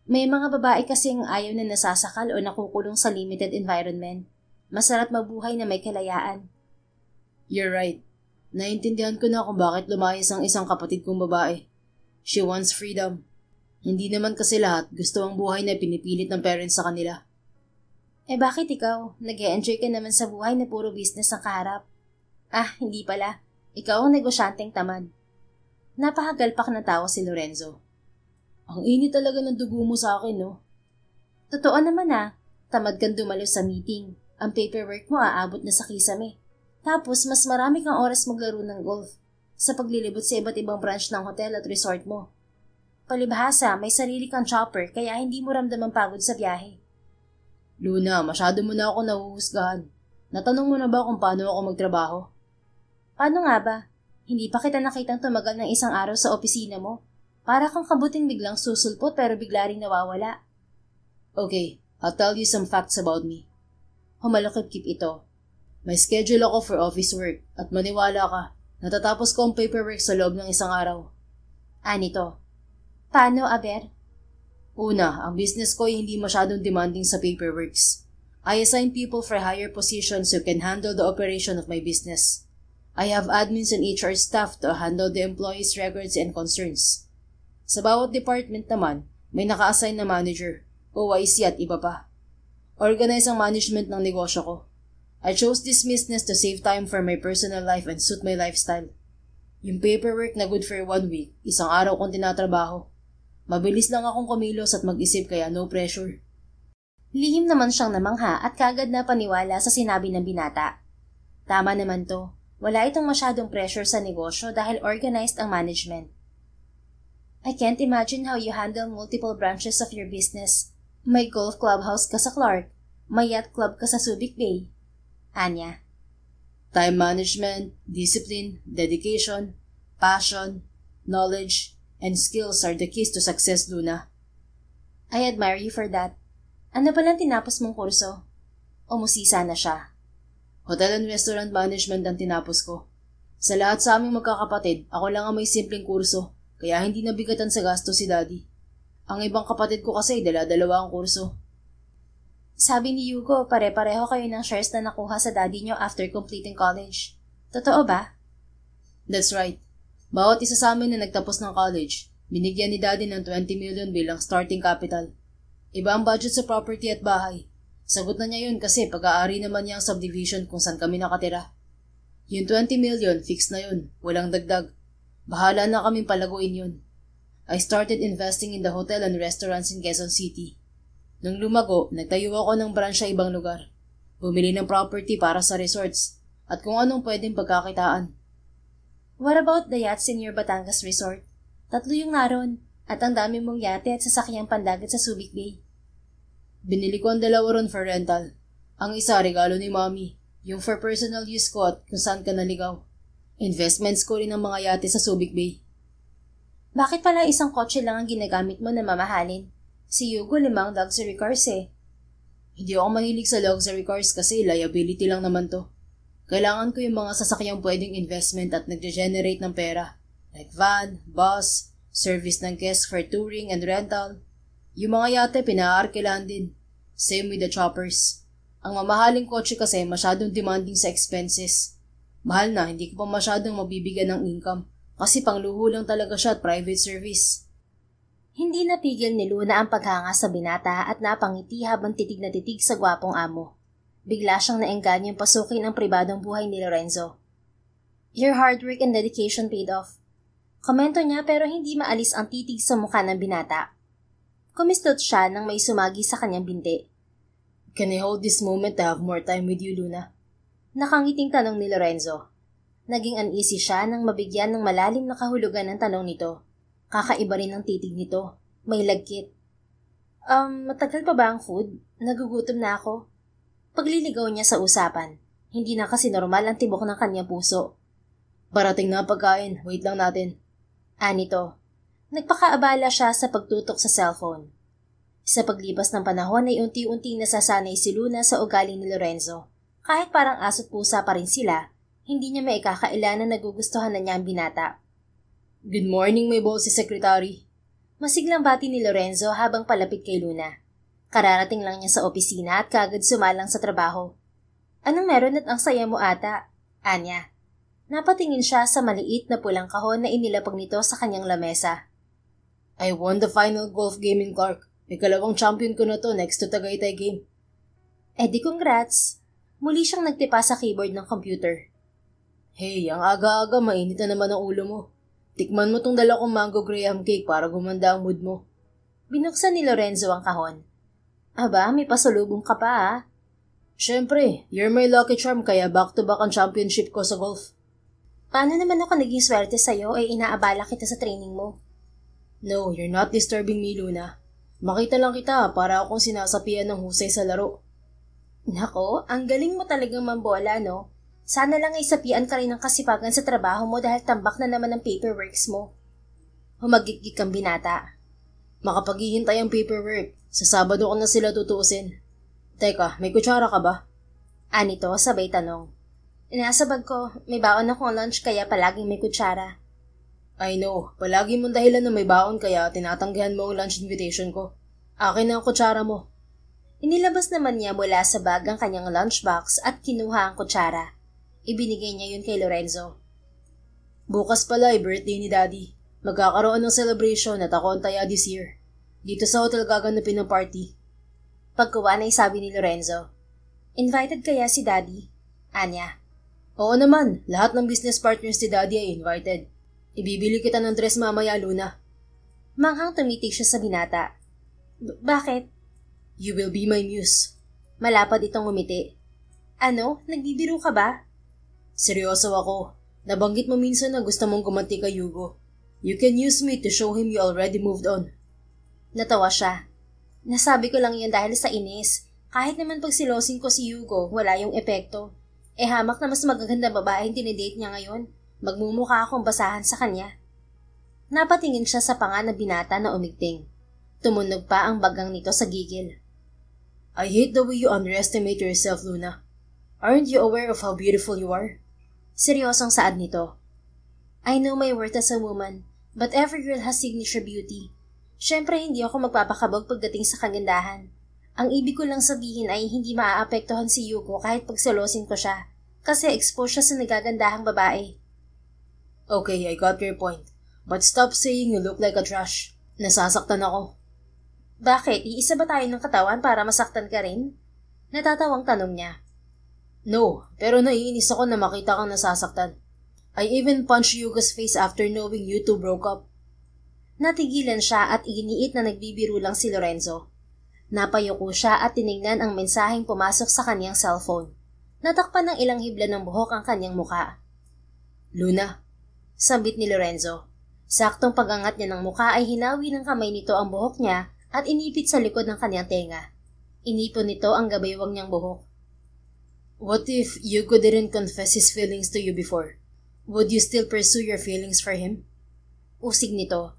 May mga babae kasing ayaw na nasasakal o nakukulong sa limited environment. Masarap mabuhay na may kalayaan. You're right. Naintindihan ko na kung bakit lumayas ang isang kapatid kong babae. She wants freedom. Hindi naman kasi lahat gusto ang buhay na pinipilit ng parents sa kanila. Eh bakit ikaw? Nag-e-enjoy ka naman sa buhay na puro business ang kaharap. Ah, hindi pala. Ikaw ang negosyanteng tamad. Napakagalpak na tao si Lorenzo. Ang init talaga ng dugo mo sa akin, no? Totoo naman tamad kang dumalo sa meeting. Ang paperwork mo aabot na sa kisame. Tapos mas marami kang oras maglaro ng golf sa paglilibot sa iba't ibang branch ng hotel at resort mo. Palibhasa, may sarili kang chopper kaya hindi mo ramdam ang pagod sa biyahe. Luna, masyado mo na ako nahuhusgahan. Natanong mo na ba kung paano ako magtrabaho? Paano nga ba? Hindi pa kita nakitang tumagal ng isang araw sa opisina mo. Para kang kabuting biglang susulpot pero bigla ring nawawala. Okay, I'll tell you some facts about me. Humalakip-kip ito. May schedule ako for office work at maniwala ka, natatapos ko ang paperwork sa loob ng isang araw. Anito? Paano, Aber? Una, ang business ko ay hindi masyadong demanding sa paperworks. I assign people for higher positions who can handle the operation of my business. I have admins and HR staff to handle the employees' records and concerns. Sa bawat department naman, may naka-assign na manager, OIC at iba pa. Organize ang management ng negosyo ko. I chose this business to save time for my personal life and suit my lifestyle. Yung paperwork na good for 1 week, isang araw kong tinatrabaho. Mabilis lang akong kumilos at mag-isip kaya no pressure. Lihim naman siyang namangha at kagad na paniwala sa sinabi ng binata. Tama naman to. Wala itong masyadong pressure sa negosyo dahil organized ang management. I can't imagine how you handle multiple branches of your business. May golf clubhouse ka sa Clark. May yacht club ka sa Subic Bay. Anya. Time management, discipline, dedication, passion, knowledge, and skills are the keys to success, Luna. I admire you for that. Ano palang tinapos mong kurso? Umusisa na siya. Hotel and restaurant management ang tinapos ko. Sa lahat sa aming magkakapatid, ako lang ang may simpleng kurso, kaya hindi nabigatan sa gasto si Daddy. Ang ibang kapatid ko kasi dala-dalawa ang kurso. Sabi ni Yugo, pare-pareho kayo ng shares na nakuha sa daddy nyo after completing college. Totoo ba? That's right. Bawat isa sa amin na nagtapos ng college, binigyan ni Daddy ng 20 million bilang starting capital. Iba ang budget sa property at bahay. Sagot na niya yun kasi pag-aari naman niya ang subdivision kung saan kami nakatira. Yung 20 million, fix na yun. Walang dagdag. Bahala na kaming palaguin yun. I started investing in the hotel and restaurants in Quezon City. Nung lumago, nagtayo ako ng branch sa ibang lugar. Bumili ng property para sa resorts at kung anong pwedeng pagkakitaan. What about the yachts in your Batangas resort? 3 yung naroon at ang dami mong yate at sasakyang pandagat sa Subic Bay. Binili ko ang 2 ron for rental. Ang isa regalo ni Mommy, yung for personal use ko at kung saan ka naligaw. Investments ko rin ang mga yate sa Subic Bay. Bakit pala isang kotse lang ang ginagamit mo na mamahalin? Si Hugo 5 luxury cars eh. Hindi ako mahilig sa luxury cars kasi liability lang naman to. Kailangan ko yung mga sasakyang pwedeng investment at nagge-generate ng pera. Like van, bus, service ng guests for touring and rental. Yung mga yate pinaarkilahan din. Same with the choppers. Ang mamahaling kotse kasi masyadong demanding sa expenses. Mahal na, hindi ko pa masyadong mabibigyan ng income kasi pangluho lang talaga siya at private service. Hindi napigil ni Luna ang paghanga sa binata at napangiti habang titig na titig sa gwapong amo. Bigla siyang naengganyang pasukin ang pribadong buhay ni Lorenzo. Your hard work and dedication paid off. Komento niya pero hindi maalis ang titig sa mukha ng binata. Kumistot siya nang may sumagi sa kanyang binti. Can I hold this moment to have more time with you, Luna? Nakangiting tanong ni Lorenzo. Naging uneasy siya nang mabigyan ng malalim na kahulugan ng tanong nito. Kakaiba rin ang titig nito. May lagkit. Matagal pa ba ang food? Nagugutom na ako. Pagliligaw niya sa usapan. Hindi na kasi normal ang tibok ng kanyang puso. Parating na pagkain. Wait lang natin. Anito. Nagpakaabala siya sa pagtutok sa cellphone. Sa paglipas ng panahon ay unti-unting nasasanay si Luna sa ugali ni Lorenzo. Kahit parang aso't pusa pa rin sila, hindi niya maikakaila na nagugustuhan na niya ang binata. Good morning, may boss si Secretary. Masiglang bati ni Lorenzo habang palapit kay Luna. Kararating lang niya sa opisina at kagad sumalang sa trabaho. Anong meron at ang saya mo ata? Anya. Napatingin siya sa maliit na pulang kahon na inilapag nito sa kanyang lamesa. I won the final golf game in Clark. May kalawang champion ko na to next to Tagaytay game. Di congrats. Muli siyang nagtipa sa keyboard ng computer. Hey, ang aga-aga mainit na naman ang ulo mo. Tikman mo tong dala kong mango graham cake para gumanda ang mood mo. Binuksan ni Lorenzo ang kahon. Aba, may pasalubong ka pa ah. Siyempre, you're my lucky charm kaya back-to-back ang championship ko sa golf. Paano naman ako naging swerte sa'yo ay inaabala kita sa training mo? No, you're not disturbing me, Luna. Makita lang kita para akong sinasapian ng husay sa laro. Nako, ang galing mo talagang mambola, no? Sana lang ay sapian ka rin ng kasipagan sa trabaho mo dahil tambak na naman ang paperworks mo. Humagikik ang binata. Makapaghihintay ang paperwork. Sa Sabado ko na sila tutuusin. Teka, may kutsara ka ba? Anito, sabay tanong. Nasa bag ko, may baon akong lunch kaya palaging may kutsara. I know, palagi mong dahilan na may baon kaya tinatanggihan mo ang lunch invitation ko. Akin na ang kutsara mo. Inilabas naman niya mula sa bag ang kanyang lunchbox at kinuha ang kutsara. Ibinigay niya yun kay Lorenzo. Bukas pala ay birthday ni Daddy. Magkakaroon ng celebration at ako ang taya this year. Dito sa hotel gaganapin ng party. Pagkuha na sabi ni Lorenzo. Invited kaya si Daddy? Anya. Oo naman, lahat ng business partners ni Daddy ay invited. Ibibili kita ng dress mamaya, Luna. Manghang tumitig siya sa binata. Bakit? You will be my muse. Malapad itong umiti. Ano? Nagbibiro ka ba? Seryoso ako. Nabanggit mo minsan na gusto mong gumanti kay Hugo. You can use me to show him you already moved on. Natawa siya. Nasabi ko lang yun dahil sa inis. Kahit naman pag silosin ko si Hugo, wala yung epekto. Hamak na mas magaganda babae yung dinidate niya ngayon. Magmumukha akong basahan sa kanya. Napatingin siya sa panga na binata na umigting. Tumunog pa ang bagang nito sa gigil. I hate the way you underestimate yourself, Luna. Aren't you aware of how beautiful you are? Seryosong saad nito. I know my worth as a woman, but every girl has signature beauty. Siyempre hindi ako magpapakabog pagdating sa kagandahan. Ang ibig ko lang sabihin ay hindi maaapektuhan si Hugo kahit pagselosin ko siya, kasi exposed siya sa nagagandahang babae. Okay, I got your point. But stop saying you look like a trash. Nasasaktan ako. Bakit? Iisa ba tayo ng katawan para masaktan ka rin? Natatawang tanong niya. No, pero naiinis ako na makita kang nasasaktan. I even punched Hugo's face after knowing you two broke up. Natigilan siya at iginiit na nagbibiro lang si Lorenzo. Napayuko siya at tinignan ang mensaheng pumasok sa kanyang cellphone. Natakpan ng ilang hibla ng buhok ang kanyang muka. Luna, sambit ni Lorenzo. Saktong pagangat niya ng muka ay hinawi ng kamay nito ang buhok niya at inipit sa likod ng kanyang tenga. Inipon nito ang gabaywang niyang buhok. What if Hugo didn't confess his feelings to you before? Would you still pursue your feelings for him? Usig nito.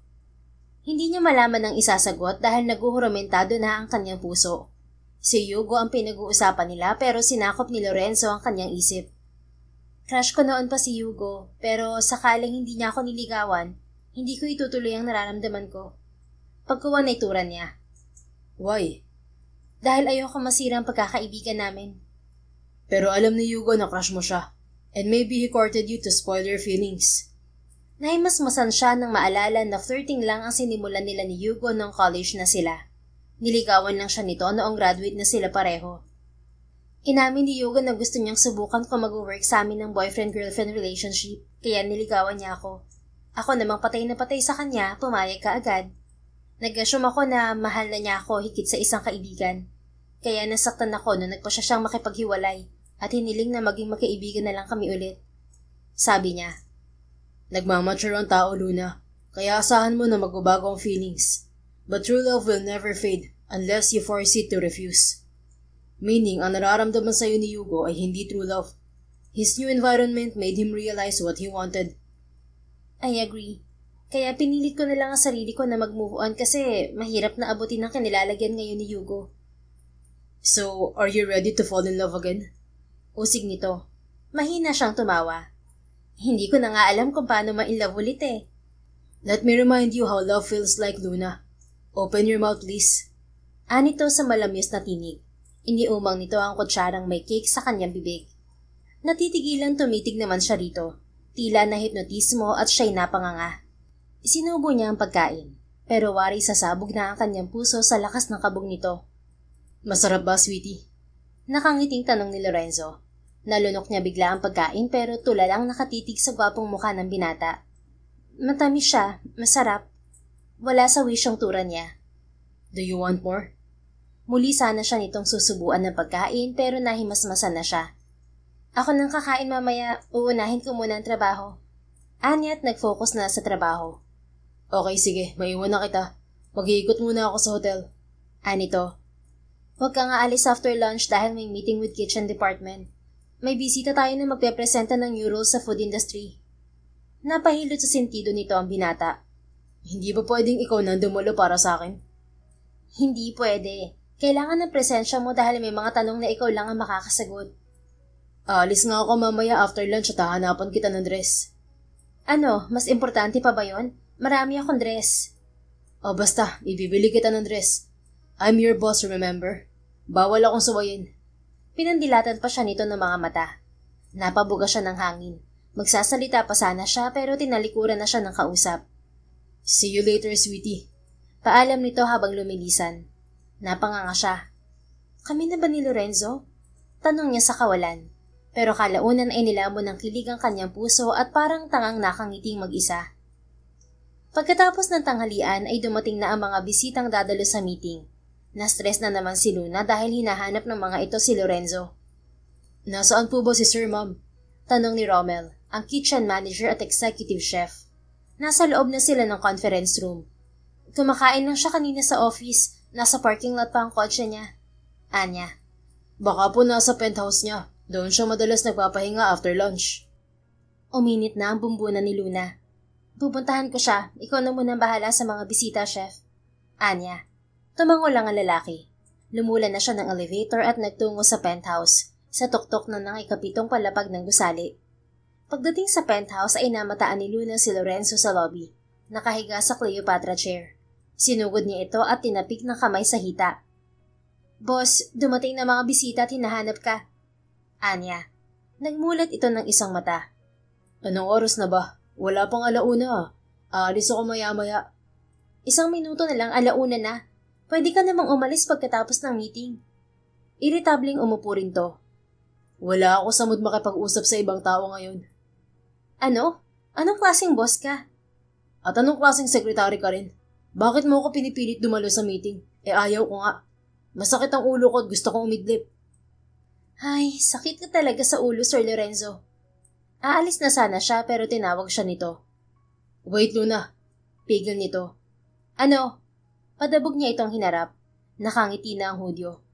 Hindi niya malaman ang isasagot dahil naguhuramentado na ang kanyang puso. Si Hugo ang pinag-uusapan nila pero sinakop ni Lorenzo ang kanyang isip. Crush ko noon pa si Hugo pero sakaling hindi niya ako niligawan, hindi ko itutuloy ang nararamdaman ko. Pagkuwan ay turan niya. Why? Dahil ayoko masira ang pagkakaibigan namin. Pero alam ni Hugo na crush mo siya. And maybe he courted you to spoil your feelings. Nahimasmasan siya nang maalala na flirting lang ang sinimulan nila ni Hugo nung college na sila. Niligawan lang siya nito noong graduate na sila pareho. Inamin ni Hugo na gusto niyang subukan kung mag-work sa amin ng boyfriend-girlfriend relationship, kaya niligawan niya ako. Ako namang patay na patay sa kanya, pumayag ka agad. Nag-assume ako na mahal na niya ako higit sa isang kaibigan. Kaya nasaktan ako nung nagpa siyang makipaghiwalay at hiniling na maging magkaibigan na lang kami ulit. Sabi niya, nagmamature ang tao, Luna. Kaya asahan mo na magbabago ang feelings. But true love will never fade unless you force it to refuse. Meaning, ang nararamdaman sa'yo ni Hugo ay hindi true love. His new environment made him realize what he wanted. I agree. Kaya pinilit ko na lang ang sarili ko na mag-move on kasi mahirap na abutin ang kanilalagyan ngayon ni Hugo. So, are you ready to fall in love again? Usig nito. Mahina siyang tumawa. Hindi ko na nga alam kung paano ma-in-love ulit eh. Let me remind you how love feels like, Luna. Open your mouth, please. Anito sa malamyos na tinig. Iniumang nito ang kutsarang may cake sa kanyang bibig. Natitigilan tumitig naman siya rito. Tila na hipnotismo at siya'y napanganga. Sinubo niya ang pagkain, pero wari sasabog na ang kanyang puso sa lakas ng kabog nito. Masarap ba, sweetie? Nakangiting tanong ni Lorenzo. Nalunok niya bigla ang pagkain pero tulalang nakatitig sa gwapong mukha ng binata. Matamis siya, masarap. Wala sa wisyong tura niya. Do you want more? Muli sana siya nitong susubuan ng pagkain pero nahimasmasan na siya. Ako nang kakain mamaya, uunahin ko muna ang trabaho. Aniat nag-focus na sa trabaho. Okay, sige, maiwan na kita. Mag-iikot muna ako sa hotel. Anito, huwag ka nga alis after lunch dahil may meeting with kitchen department. May bisita tayo na magpepresenta ng new rules sa food industry. Napahilot sa sentido nito ang binata. Hindi ba pwedeng ikaw na dumulo para sa akin? Hindi pwede. Kailangan ng presensya mo dahil may mga tanong na ikaw lang ang makakasagot. Aalis nga ako mamaya after lunch at hahanapan kita ng dress. Ano, mas importante pa ba yon? Marami akong dress. Basta, ibibili kita ng dress. I'm your boss, remember? Bawal akong suwayin. Pinandilatan pa siya nito ng mga mata. Napabuga siya ng hangin. Magsasalita pa sana siya pero tinalikuran na siya ng kausap. See you later, sweetie. Paalam nito habang lumilisan. Napanganga siya. Kami na ba ni Lorenzo? Tanong niya sa kawalan. Pero kalaunan ay nilamon ng kilig ang kanyang puso at parang tangang nakangiting mag-isa. Pagkatapos ng tanghalian ay dumating na ang mga bisitang dadalo sa meeting. Na-stress na naman si Luna dahil hinahanap ng mga ito si Lorenzo. Nasaan po ba si Sir, Ma'am? Tanong ni Rommel, ang kitchen manager at executive chef. Nasa loob na sila ng conference room. Kumakain lang siya kanina sa office, nasa parking lot pa ang kotse niya. Anya. Baka po nasa penthouse niya. Doon siya madalas nagpapahinga after lunch. Uminit na ang bumbunan ni Luna. Pupuntahan ko siya. Ikaw na munang bahala sa mga bisita, chef. Anya. Tumango lang ang lalaki. Lumulan na siya ng elevator at nagtungo sa penthouse, sa tuktok na ng ikapitong palapag ng gusali. Pagdating sa penthouse ay namataan ni Luna si Lorenzo sa lobby, nakahiga sa Cleopatra chair. Sinugod niya ito at tinapik ng kamay sa hita. Boss, dumating na mga bisita at hinahanap ka. Anya. Nagmulat ito ng isang mata. Anong oras na ba? Wala pang alauna. Aalis ako maya-maya. 1 minuto na lang, alauna na. Pwede ka namang umalis pagkatapos ng meeting. Iritabling umupo rin to. Wala ako sa mood makipag-usap sa ibang tao ngayon. Ano? Anong klaseng boss ka? At anong klaseng sekretary ka rin? Bakit mo ako pinipilit dumalo sa meeting? Ayaw ko nga. Masakit ang ulo ko at gusto kong umidlip. Ay, sakit ka talaga sa ulo, Sir Lorenzo. Aalis na sana siya pero tinawag siya nito. Wait, Luna. Pigil nito. Ano? Padabog niya itong hinarap. Nakangiti na ang hudyo.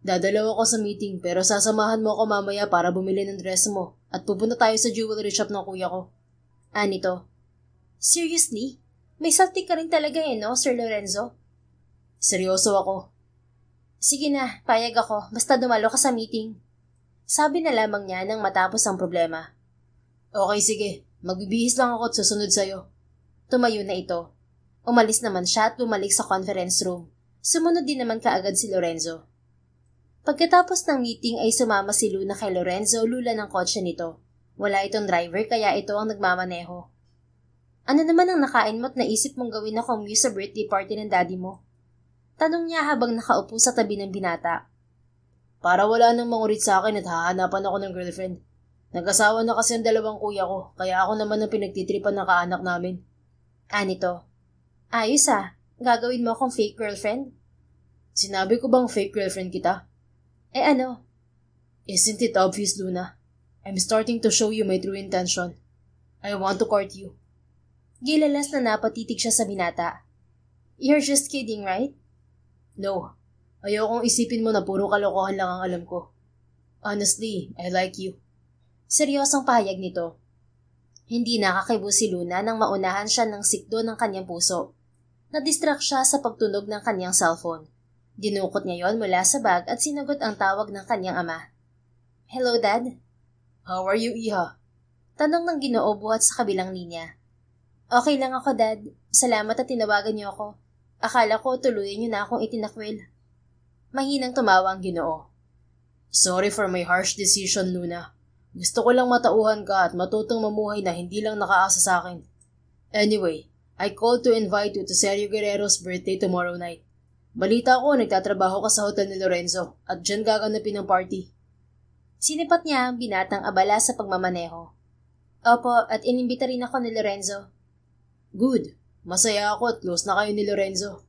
Dadalaw ako sa meeting pero sasamahan mo ako mamaya para bumili ng dress mo at pupunta tayo sa jewelry shop ng kuya ko. Anito. Seriously? May saltik ka rin talaga no, Sir Lorenzo? Seryoso ako. Sige na, payag ako, basta dumalo ka sa meeting. Sabi na lamang niya nang matapos ang problema. Okay, sige. Magbibihis lang ako at susunod sa'yo. Tumayo na ito. Umalis naman siya at bumalik sa conference room. Sumunod din naman kaagad si Lorenzo. Pagkatapos ng meeting ay sumama si Luna kay Lorenzo lula ng kotse nito. Wala itong driver kaya ito ang nagmamaneho. Ano naman ang nakain mo at naisip mong gawin na commute sa birthday party ng daddy mo? Tanong niya habang nakaupo sa tabi ng binata. Para wala nang mangurit sa akin at hahanapan ako ng girlfriend. Nag-asawa na kasi ang dalawang kuya ko, kaya ako naman ang pinagtitripan ng kaanak namin. Nito. Ayos gagawin mo akong fake girlfriend? Sinabi ko bang fake girlfriend kita? Ano? Isn't it obvious, Luna? I'm starting to show you my true intention. I want to court you. Gilalas na napatitig siya sa binata. You're just kidding, right? No. Ayokong isipin mo na puro kalokohan lang ang alam ko. Honestly, I like you. Seryosong pahayag nito. Hindi nakakibo si Luna nang maunahan siya ng sikdo ng kanyang puso. Na-distract siya sa pagtunog ng kanyang cellphone. Dinukot niya yon mula sa bag at sinagot ang tawag ng kanyang ama. Hello, Dad? How are you, Iha? Tanong ng Ginoo buhat sa kabilang linya. Okay lang ako, Dad. Salamat at tinawagan niyo ako. Akala ko tuluyan niyo na akong itinakwil. Mahinang tumawa ang Ginoo. Sorry for my harsh decision, Luna. Gusto ko lang matauhan ka at matutong mamuhay na hindi lang nakaasa sa akin. Anyway, I called to invite you to Sergio Guerrero's birthday tomorrow night. Balita ko nagtatrabaho ka sa hotel ni Lorenzo at dyan gaganapin ang party. Sinipat niya ang binatang abala sa pagmamaneho. Opo, at inimbita rin ako ni Lorenzo. Good. Masaya ako at close na kayo ni Lorenzo.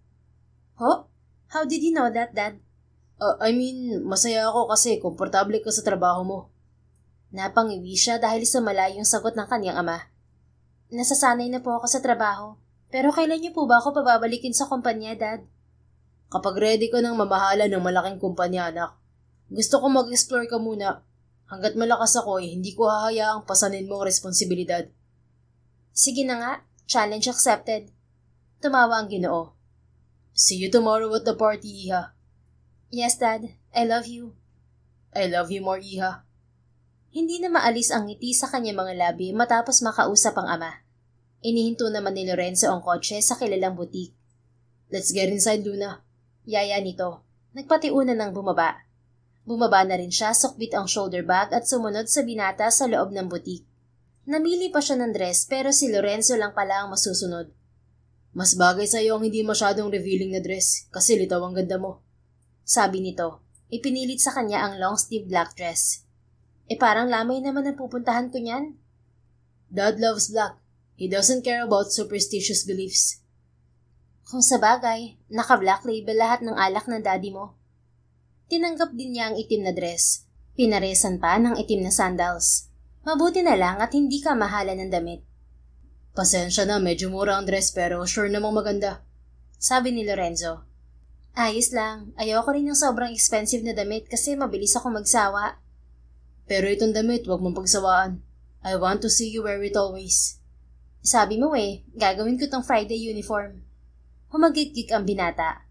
Ho? How did you know that, Dad? Masaya ako kasi komportable ka sa trabaho mo. Napangiwi siya dahil sa malayong sagot ng kanyang ama. Nasasanay na po ako sa trabaho. Pero kailan niyo po ba ako pababalikin sa kumpanya, Dad? Kapag ready ka ng mamahala ng malaking kumpanya, anak. Gusto ko mag-explore ka muna. Hanggat malakas ako hindi ko hahayaang pasanin mo ang responsibilidad. Sige na nga. Challenge accepted. Tumawa ang Ginoo. See you tomorrow at the party, Iha. Yes, Dad. I love you. I love you more, Iha. Hindi na maalis ang ngiti sa kanyang mga labi matapos makausap ang ama. Inihinto naman ni Lorenzo ang kotse sa kilalang butik. Let's get inside, Luna. Yaya nito. Nagpatiuna ng bumaba. Bumaba na rin siya, sukbit ang shoulder bag at sumunod sa binata sa loob ng butik. Namili pa siya ng dress pero si Lorenzo lang pala ang masusunod. Mas bagay sa iyo ang hindi masyadong revealing na dress kasi litaw ang ganda mo. Sabi nito, ipinilit sa kanya ang long sleeve black dress. Parang lamay naman ang pupuntahan ko niyan. Dad loves black. He doesn't care about superstitious beliefs. Kung sa bagay, naka-black label lahat ng alak ng daddy mo. Tinanggap din niya ang itim na dress. Pinaresan pa ng itim na sandals. Mabuti na lang at hindi ka mahalan ng damit. Pasensya na, medyo mura ang dress pero sure namang maganda. Sabi ni Lorenzo. Ayos lang, ayoko rin ng sobrang expensive na damit kasi mabilis ako magsawa. Pero itong damit, huwag mong pagsawaan. I want to see you wear it always. Sabi mo gagawin ko tong Friday uniform. Humagik-gik ang binata.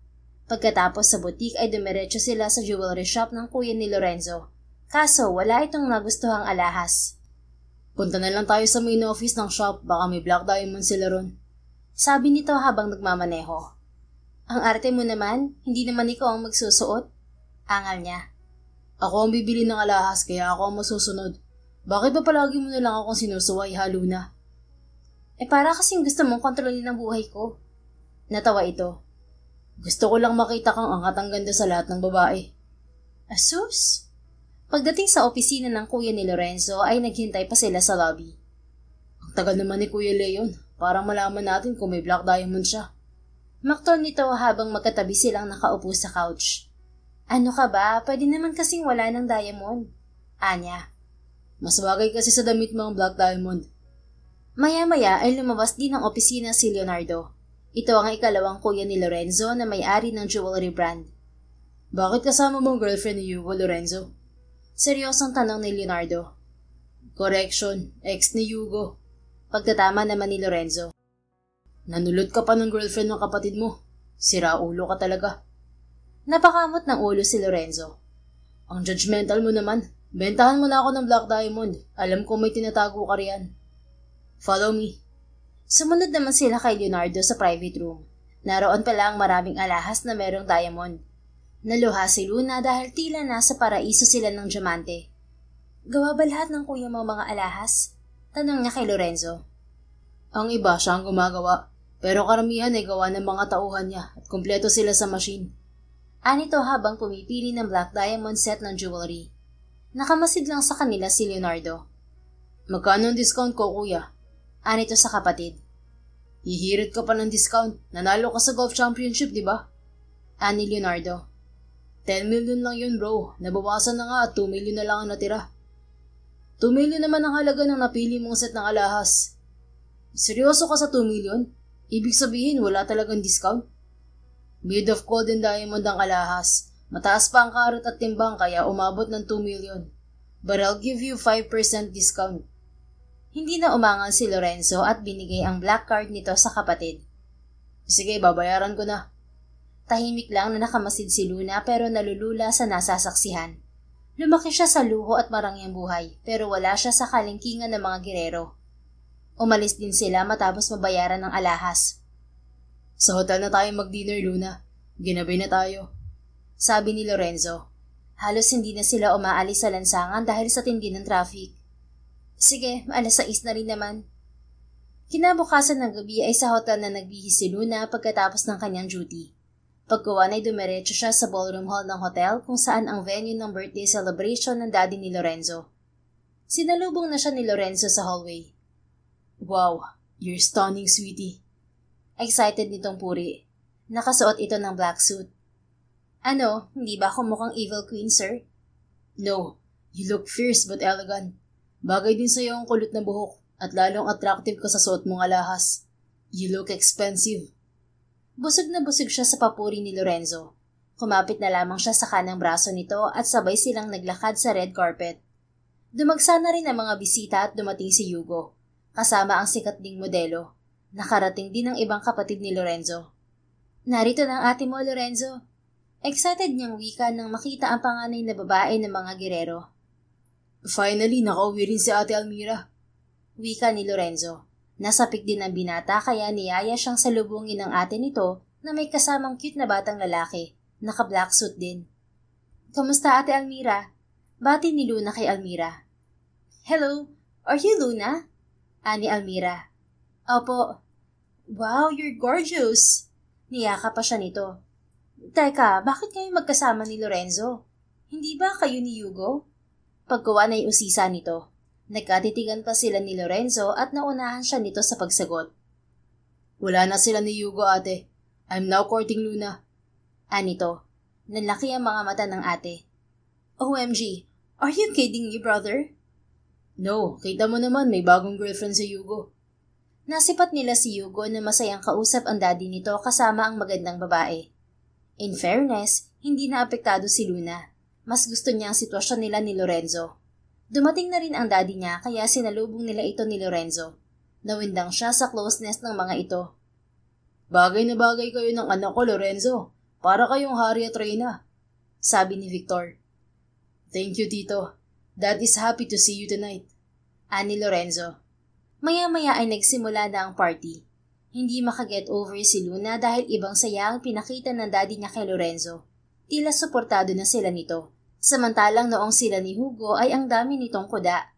Pagkatapos sa butik ay dumiretso sila sa jewelry shop ng kuya ni Lorenzo. Kaso wala itong nagustuhang alahas. Punta na lang tayo sa main office ng shop, baka may black diamond sila ron. Sabi nito habang nagmamaneho. Ang arte mo naman, hindi naman ikaw ang magsusuot. Angal niya. Ako ang bibili ng alahas kaya ako ang masusunod. Bakit ba palagi mo na lang akong sinusuway, Luna? Para kasing gusto mong kontrolin ang buhay ko. Natawa ito. Gusto ko lang makita kang angat ang ganda sa lahat ng babae. Asus! Pagdating sa opisina ng kuya ni Lorenzo ay naghintay pa sila sa lobby. Ang tagal naman ni Kuya Leon. Parang malaman natin kung may black diamond siya. Makton nito habang magkatabi silang nakaupo sa couch. Ano ka ba? Pwede naman kasing wala ng diamond. Anya. Mas bagay kasi sa damit mo ang black diamond. Maya-maya ay lumabas din ng opisina si Leonardo. Ito ang ikalawang kuya ni Lorenzo na may-ari ng jewelry brand. Bakit kasama mo ang girlfriend ni Hugo, Lorenzo? Seryosong tanong ni Leonardo. Correction, ex ni Hugo. Pagtatama naman ni Lorenzo. Nanulot ka pa ng girlfriend ng kapatid mo. Sira ulo ka talaga. Napakamot ng ulo si Lorenzo. Ang judgmental mo naman. Bentahan mo na ako ng Black Diamond. Alam ko may tinatago ka riyan. Follow me. Sumunod naman sila kay Leonardo sa private room. Naroon pala ang maraming alahas na merong diamond. Naluha si Luna dahil tila nasa paraiso sila ng diamante. Gawa ba lahat ng kuya mo mga alahas? Tanong niya kay Lorenzo. Ang iba siya ang gumagawa, pero karamihan ay gawa ng mga tauhan niya at kumpleto sila sa machine. Anito habang pumipili ng black diamond set ng jewelry. Nakamasid lang sa kanila si Leonardo. Magkano ang discount ko, kuya? Anito sa kapatid. Hihirit ka pa ng discount. Nanalo ka sa golf championship, di ba? Ani Leonardo. 10 million lang yun, bro. Nabawasan na nga at 2 million na lang ang natira. 2 million naman ang halaga ng napili mong set ng alahas. Seryoso ka sa 2 million? Ibig sabihin, wala talagang discount? Made of gold and diamond ang alahas. Mataas pa ang karot at timbang kaya umabot ng 2 million. But I'll give you 5% discount. Hindi na umangal si Lorenzo at binigay ang black card nito sa kapatid. Sige, babayaran ko na. Tahimik lang na nakamasid si Luna pero nalulula sa nasasaksihan. Lumaki siya sa luho at marangyang buhay pero wala siya sa kalingkingan ng mga girero. Umalis din sila matapos mabayaran ng alahas. Sa hotel na tayo mag-dinner, Luna. Ginabi na tayo. Sabi ni Lorenzo. Halos hindi na sila umaalis sa lansangan dahil sa tindi ng traffic. Sige, 6:00 na rin naman. Kinabukasan ng gabi ay sa hotel na nagbihis si Luna pagkatapos ng kanyang duty. Pagkuwan ay dumiretso siya sa ballroom hall ng hotel kung saan ang venue ng birthday celebration ng daddy ni Lorenzo. Sinalubong na siya ni Lorenzo sa hallway. Wow, you're stunning, sweetie. Excited nitong puri. Nakasuot ito ng black suit. Ano, hindi ba ako mukhang evil queen, sir? No, you look fierce but elegant. Bagay din sa'yo ang kulot na buhok at lalong attractive ka sa suot mong alahas. You look expensive. Busog na busog siya sa papuri ni Lorenzo. Kumapit na lamang siya sa kanang braso nito at sabay silang naglakad sa red carpet. Dumagsa na rin ang mga bisita at dumating si Hugo, kasama ang sikat ding modelo. Nakarating din ang ibang kapatid ni Lorenzo. Narito na ang ate mo, Lorenzo. Excited niyang wika nang makita ang panganay na babae ng mga girero. Finally, nakauwi rin si Ate Almira. Wika ni Lorenzo. Nasapik din ang binata kaya niyaya siyang salubungin ng ate nito na may kasamang cute na batang lalaki. Naka-black suit din. Kamusta Ate Almira? Bati ni Luna kay Almira. Hello, are you Luna? Ani Almira. Opo. Wow, you're gorgeous. Niyaka pa siya nito. Teka, bakit kayo magkasama ni Lorenzo? Hindi ba kayo ni Hugo? Pagkuwan ay usisa nito. Nagkatitigan pa sila ni Lorenzo at naunahan siya nito sa pagsagot. Wala na sila ni Hugo, ate. I'm now courting Luna. Anito. Nanlaki ang mga mata ng ate. OMG, are you kidding me, brother? No, kita mo naman may bagong girlfriend si Hugo. Nasipat nila si Hugo na masayang kausap ang daddy nito kasama ang magandang babae. In fairness, hindi na apektado si Luna. Mas gusto niya ang sitwasyon nila ni Lorenzo. Dumating na rin ang daddy niya kaya sinalubong nila ito ni Lorenzo. Nawindang siya sa closeness ng mga ito. Bagay na bagay kayo ng anak ko, Lorenzo. Para kayong hari at reyna. Sabi ni Victor. Thank you, Tito. Dad is happy to see you tonight. Ani Lorenzo. Maya-maya ay nagsimula na ang party. Hindi makaget over si Luna dahil ibang saya ang pinakita ng daddy niya kay Lorenzo. Tila suportado na sila nito. Samantalang noong sila ni Hugo ay ang dami nitong kuda.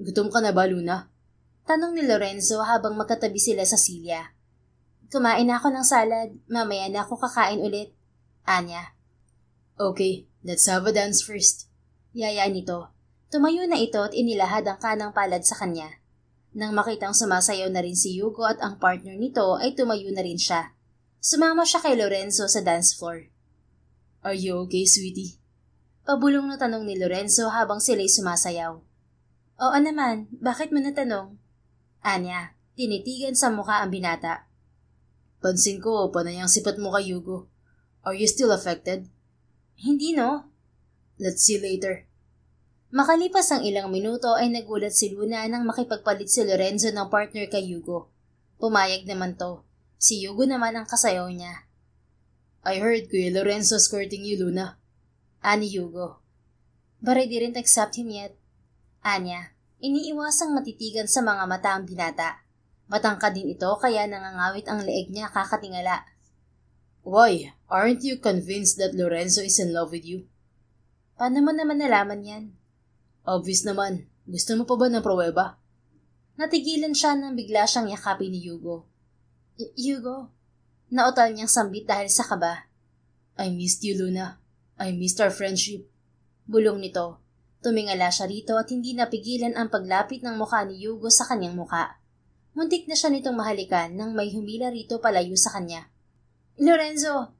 Gutom ka na ba, Luna? Tanong ni Lorenzo habang magkatabi sila sa silya. Kumain na ako ng salad, mamaya na ako kakain ulit. Anya. Okay, let's have a dance first. Yaya nito. Tumayo na ito at inilahad ang kanang palad sa kanya. Nang makitang sumasayaw na rin si Hugo at ang partner nito ay tumayo na rin siya. Sumama siya kay Lorenzo sa dance floor. Are you okay, sweetie? Pabulong na tanong ni Lorenzo habang sila'y sumasayaw. Oo naman, bakit mo natanong? Anya, tinitigan sa mukha ang binata. Pansin ko, panay ang sipat mo kay Hugo. Are you still affected? Hindi no. Let's see later. Makalipas ang ilang minuto ay nagulat si Luna nang makipagpalit si Lorenzo ng partner kay Hugo. Pumayag naman to. Si Yugo naman ang kasayaw niya. I heard Kuya Lorenzo's courting you, Luna. Ani Yugo. But I didn't accept him yet. Anya, iniiwasang matitigan sa mga mata ang binata. Matangkad din ito kaya nangangawit ang leeg niya kakatingala. Why? Aren't you convinced that Lorenzo is in love with you? Paano mo naman nalaman yan? Obvious naman. Gusto mo pa ba ng pruweba? Natigilan siya nang bigla siyang yakapin ni Yugo. Yugo? Nautal niyang sambit dahil sa kaba. I missed you, Luna. I missed our friendship. Bulong nito. Tumingala siya rito at hindi napigilan ang paglapit ng mukha ni Yugo sa kanyang mukha. Muntik na siya nitong mahalikan nang may humila rito palayo sa kanya. Lorenzo!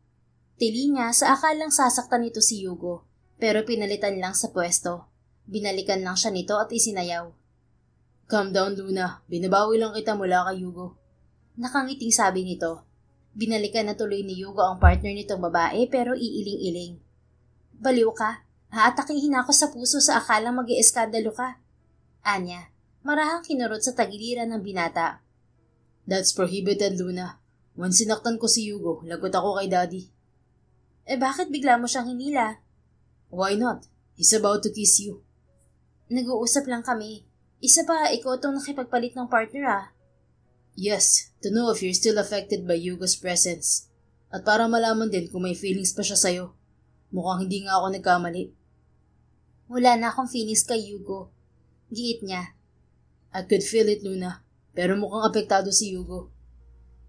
Tili niya sa akalang sasaktan nito si Yugo, pero pinalitan lang sa pwesto. Binalikan lang siya nito at isinayaw. Calm down, Luna. Binabawi lang kita mula kay Yugo. Nakangiting sabi nito. Binalikan na tuloy ni Yugo ang partner nitong babae pero iiling-iling. Baliw ka. Haatakihin ako sa puso sa akalang mag-ieskandalo ka. Anya, marahang kinurot sa tagiliran ng binata. That's prohibited, Luna. Once sinaktan ko si Yugo, lagot ako kay Daddy. Bakit bigla mo siyang hinila? Why not? He's about to kiss you. Nag-uusap lang kami. Isa pa, ikaw itong nakipagpalit ng partner Yes, to know if you're still affected by Yugo's presence. At para malaman din kung may feelings pa siya sa'yo. Mukhang hindi nga ako nagkamali. Wala na akong feelings kay Yugo. Giit niya. I could feel it, Luna. Pero mukhang apektado si Yugo.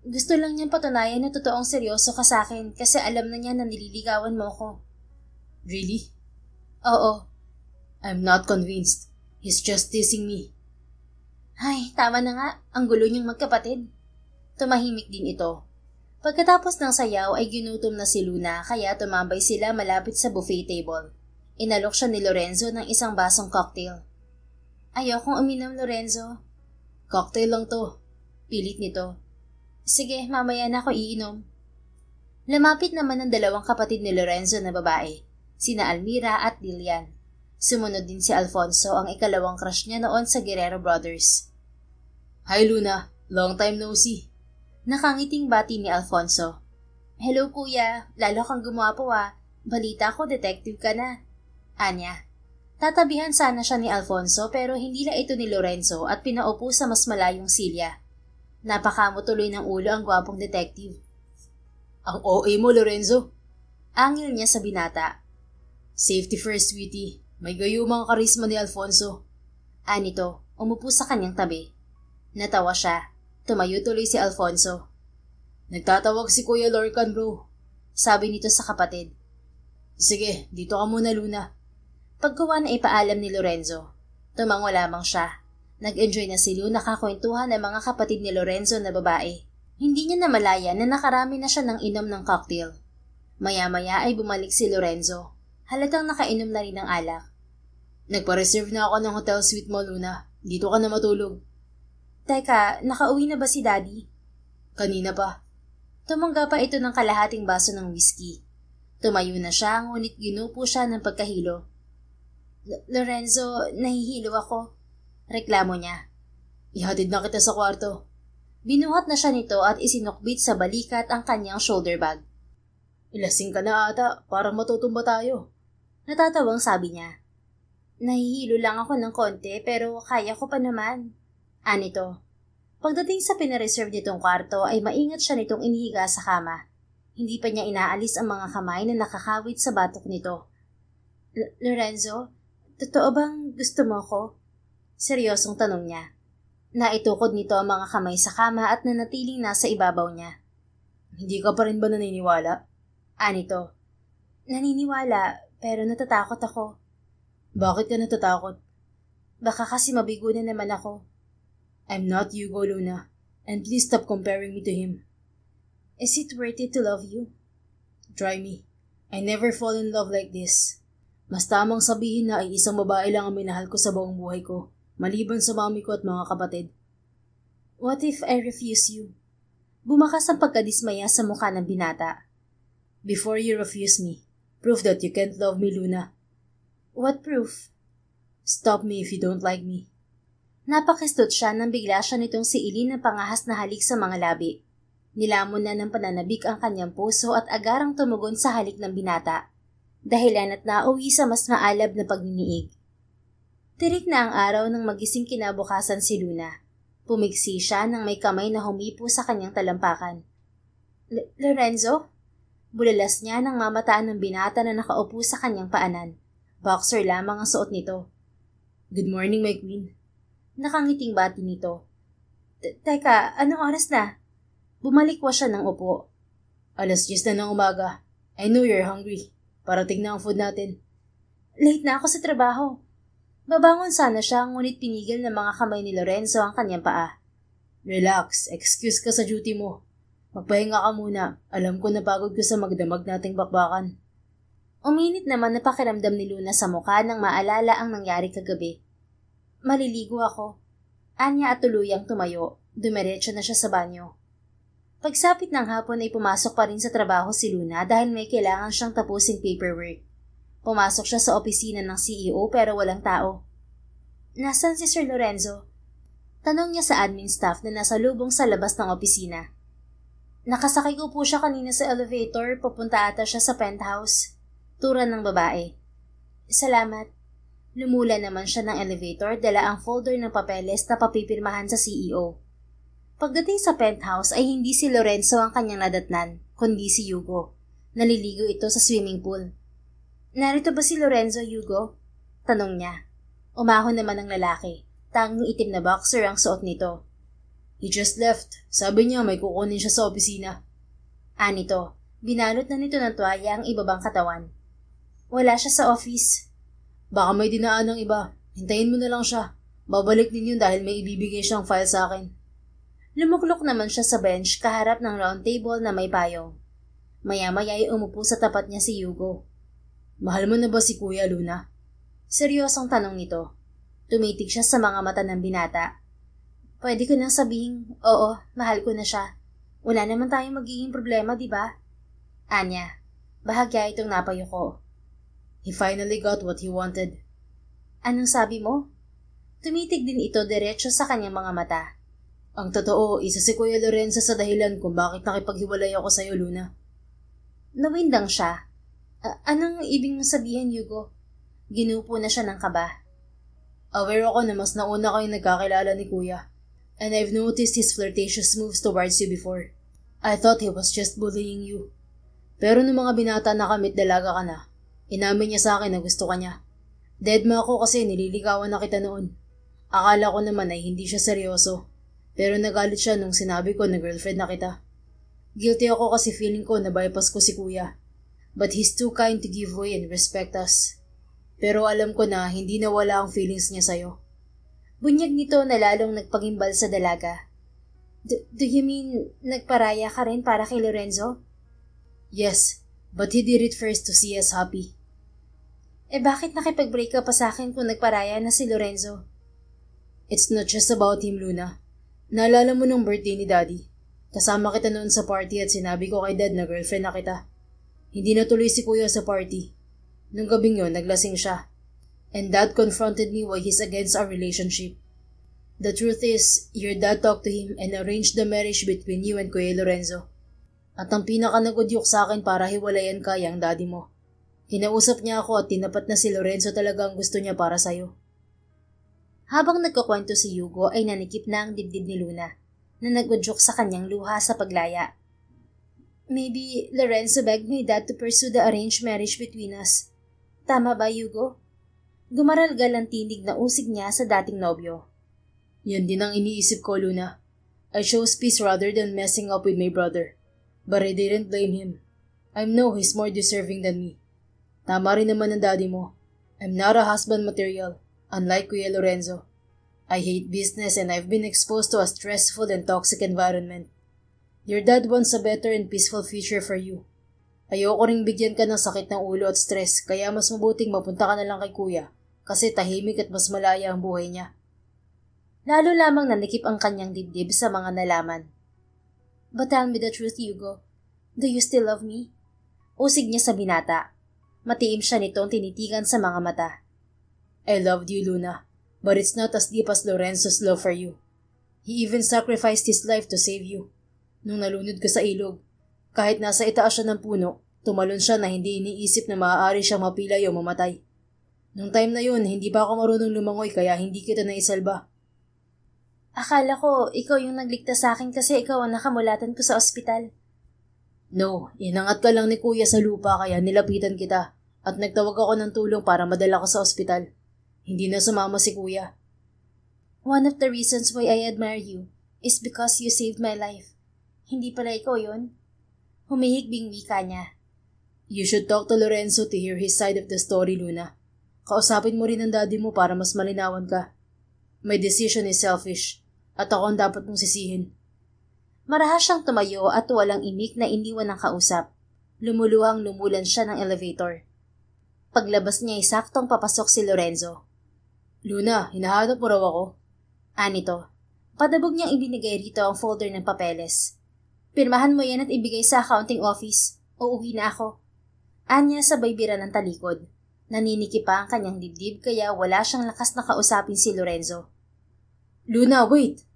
Gusto lang niyang patunayan na totoong seryoso ka sa akin kasi alam na niya na nililigawan mo ko. Really? Oo. I'm not convinced. He's just teasing me. Ay, tama na nga. Ang gulo niyong magkapatid. Tumahimik din ito. Pagkatapos ng sayaw ay ginutom na si Luna kaya tumambay sila malapit sa buffet table. Inalok siya ni Lorenzo ng isang basong cocktail. Ayokong uminom, Lorenzo. Cocktail lang to. Pilit nito. Sige, mamaya na ako iinom. Lumapit naman ang dalawang kapatid ni Lorenzo na babae, sina Almira at Lilian. Sumunod din si Alfonso, ang ikalawang crush niya noon sa Guerrero Brothers. Hi Luna, long time no see. Nakangiting bati ni Alfonso. Hello kuya, lalo kang gumapo Balita ko detective ka na. Anya. Tatabihan sana siya ni Alfonso pero hindi na ito ni Lorenzo at pinaupo sa mas malayong silya. Napakamo tuloy ng ulo ang gwapong detective. Ang OA mo, Lorenzo. Angil niya sa binata. Safety first, sweetie. May gayumang karisma ni Alfonso. Anito, umupo sa kanyang tabi. Natawa siya. Tumayo tuloy si Alfonso. Nagtatawag si Kuya Lorcan, bro. Sabi nito sa kapatid. Sige, dito ka muna, Luna. Paggawa na ipaalam ni Lorenzo. Tumango lamang siya. Nag-enjoy na si Luna kakwentuhan ng mga kapatid ni Lorenzo na babae. Hindi niya namalaya na nakarami na siya ng inom ng cocktail. Maya-maya ay bumalik si Lorenzo. Halatang nakainom na rin ng alak. Nagpa-reserve na ako ng hotel suite mo, Luna. Dito ka na matulog. Teka, nakauwi na ba si Daddy? Kanina pa. Tumangga pa ito ng kalahating baso ng whiskey. Tumayo na siya, ngunit ginupo siya ng pagkahilo. Lorenzo, nahihilo ako. Reklamo niya. Ihatid na kita sa kwarto. Binuhat na siya nito at isinukbit sa balikat ang kanyang shoulder bag. Ilasing ka na ata, parang matutumba tayo. Natatawang sabi niya. Nahihilo lang ako ng konti pero kaya ko pa naman. Anito. Pagdating sa pinareserve nitong kwarto ay maingat siya nitong inihiga sa kama. Hindi pa niya inaalis ang mga kamay na nakakawit sa batok nito. Lorenzo, totoo bang gusto mo ko? Seryosong tanong niya. Naitukod nito ang mga kamay sa kama at nanatiling nasa ibabaw niya. Hindi ka pa rin ba naniniwala? Anito. Naniniwala, pero natatakot ako. Bakit ka natatakot? Baka kasi mabigo na naman ako. I'm not Hugo, Luna. And please stop comparing me to him. Is it worth it to love you? Try me. I never fall in love like this. Mas tamang sabihin na ay isang babae lang ang minahal ko sa buong buhay ko. Maliban sa mami ko at mga kapatid. What if I refuse you? Bumakas ang pagkadismaya sa mukha ng binata. Before you refuse me, prove that you can't love me, Luna. What proof? Stop me if you don't like me. Napakistot siya nang bigla siya nitong siilin ng pangahas na halik sa mga labi. Nilamon na ng pananabik ang kanyang puso at agarang tumugon sa halik ng binata. Dahilan at nauwi sa mas maalab na pagniniig. Tirik na ang araw nang magising kinabukasan si Luna. Pumigsi siya nang may kamay na humipo sa kanyang talampakan. Lorenzo? Bulalas niya nang mamataan ng binata na nakaupo sa kanyang paanan. Boxer lamang ang suot nito. Good morning, my queen. Nakangiting bati nito. Teka, anong oras na? Bumalikwa siya ng upo. 10:00 na ng umaga. I know you're hungry. Parating na ang food natin. Late na ako sa trabaho. Babangon sana siya ngunit pinigil ng mga kamay ni Lorenzo ang kanyang paa. Relax, excuse ka sa duty mo. Magpahinga ka muna. Alam ko napagod ka sa magdamag nating bakbakan. Uminit naman na pakiramdam ni Luna sa mukha nang maalala ang nangyari kagabi. Maliligo ako. Anya at tuluyang tumayo. Dumiretso na siya sa banyo. Pagsapit ng hapon ay pumasok pa rin sa trabaho si Luna dahil may kailangan siyang tapusing paperwork. Pumasok siya sa opisina ng CEO pero walang tao. Nasaan si Sir Lorenzo? Tanong niya sa admin staff na nasa lubong sa labas ng opisina. Nakasakay ko po siya kanina sa elevator, papunta ata siya sa penthouse. Turan ng babae. Salamat. Lumula naman siya ng elevator, dala ang folder ng papeles na papipirmahan sa CEO. Pagdating sa penthouse ay hindi si Lorenzo ang kanyang nadatnan, kundi si Hugo. Naliligo ito sa swimming pool. Narito ba si Lorenzo, Hugo? Tanong niya. Umahon naman ang lalaki. Tanging itim na boxer ang suot nito. He just left. Sabi niya may kukunin siya sa opisina. Anito, binalot na nito ng tuwalya ang ibabang katawan. Wala siya sa office. Baka may dinaan ng iba. Hintayin mo na lang siya. Babalik din yun dahil may ibibigay siyang file sa akin. Lumuklok naman siya sa bench kaharap ng round table na may payong. Maya-maya ay umupo sa tapat niya si Hugo. Mahal mo na ba si Kuya, Luna? Seryosong tanong nito. Tumitig siya sa mga mata ng binata. Pwede ko nang sabihin, oo, mahal ko na siya. Wala naman tayong magiging problema, di ba? Anya, bahagya itong napayuko. He finally got what he wanted. Anong sabi mo? Tumitig din ito diretso sa kanyang mga mata. Ang totoo, isa si Kuya Lorenzo sa dahilan kung bakit nakipaghiwalay ako sa'yo, Luna. Nawindang siya. Anong ibig mong sabihin, Hugo? Ginupo na siya ng kaba. Aware ako na mas nauna kayong nagkakilala ni Kuya. And I've noticed his flirtatious moves towards you before. I thought he was just bullying you. Pero nung mga binata na kamit dalaga ka na, inamin niya sa akin na gusto ka niya. Deadma ako kasi nililigawan na kita noon. Akala ko naman ay hindi siya seryoso. Pero nagalit siya nung sinabi ko na girlfriend na kita. Guilty ako kasi feeling ko na bypass ko si Kuya. But he's too kind to give way and respect us. Pero alam ko na hindi nawala ang feelings niya sa'yo. Bunyag nito na lalong nagpagimbal sa dalaga. Do you mean nagparaya ka rin para kay Lorenzo? Yes, but he did it first to see us happy. Bakit nakipag-break ka pa sa akin kung nagparaya na si Lorenzo? It's not just about him, Luna. Naalala mo nung birthday ni Daddy? Kasama kita noon sa party at sinabi ko kay Dad na girlfriend na kita. Hindi natuloy si Kuya sa party. Nung gabing yun, naglasing siya. And Dad confronted me why he's against our relationship. The truth is, your dad talked to him and arranged the marriage between you and Kuya Lorenzo. At ang pinaka nagudyok sa akin para hiwalayan ka yung daddy mo. Kinausap niya ako at tinapat na si Lorenzo talaga ang gusto niya para sa'yo. Habang nagkukwento si Hugo ay nanikip na ang dibdib ni Luna na nagudyok sa kanyang luha sa paglaya. Maybe Lorenzo begged my dad to pursue the arranged marriage between us. Tama ba, Hugo? Gumaralgal ang tinig na usig niya sa dating nobyo. Yan din ang iniisip ko, Luna. I chose peace rather than messing up with my brother. But I didn't blame him. I know he's more deserving than me. Tama rin naman ang daddy mo. I'm not a husband material, unlike Kuya Lorenzo. I hate business and I've been exposed to a stressful and toxic environment. Your dad wants a better and peaceful future for you. Ayoko ring bigyan ka ng sakit ng ulo at stress, kaya mas mabuting mapunta ka na lang kay Kuya, kasi tahimik at mas malaya ang buhay niya. Lalo lamang nanikip ang kanyang dibdib sa mga nalaman. But tell me the truth, Hugo. Do you still love me? Usig niya sa binata. Matiim siya nitong tinitigan sa mga mata. I loved you, Luna. But it's not as deep as Lorenzo's love for you. He even sacrificed his life to save you. Nung nalunod ka sa ilog, kahit nasa itaas siya ng puno, tumalon siya na hindi iniisip na maaari siyang mapilay o mamatay. Nung time na yun, hindi pa ako marunong lumangoy kaya hindi kita naisalba. Akala ko ikaw yung nagligtas sa akin kasi ikaw ang nakamulatan ko sa ospital. No, inangat ka lang ni kuya sa lupa kaya nilapitan kita at nagtawag ako ng tulong para madala ka sa ospital. Hindi na sumama si kuya. One of the reasons why I admire you is because you saved my life. Hindi pala ikaw yun? Humihigbing wika niya. You should talk to Lorenzo to hear his side of the story, Luna. Kausapin mo rin ang daddy mo para mas malinawan ka. My decision is selfish at ako ang dapat mong sisihin. Marahas siyang tumayo at walang imik na iniwan ng kausap. Lumuluhang lumulan siya ng elevator. Paglabas niya ay saktong papasok si Lorenzo. Luna, hinahanap mo raw ako? Anito, padabog niyang ibinigay rito ang folder ng papeles. Pirmahan mo yan at ibigay sa accounting office. Uuwi na ako. Anya sabay bira ng talikod. Naniniki pa ang kanyang dibdib kaya wala siyang lakas na kausapin si Lorenzo. Luna, wait!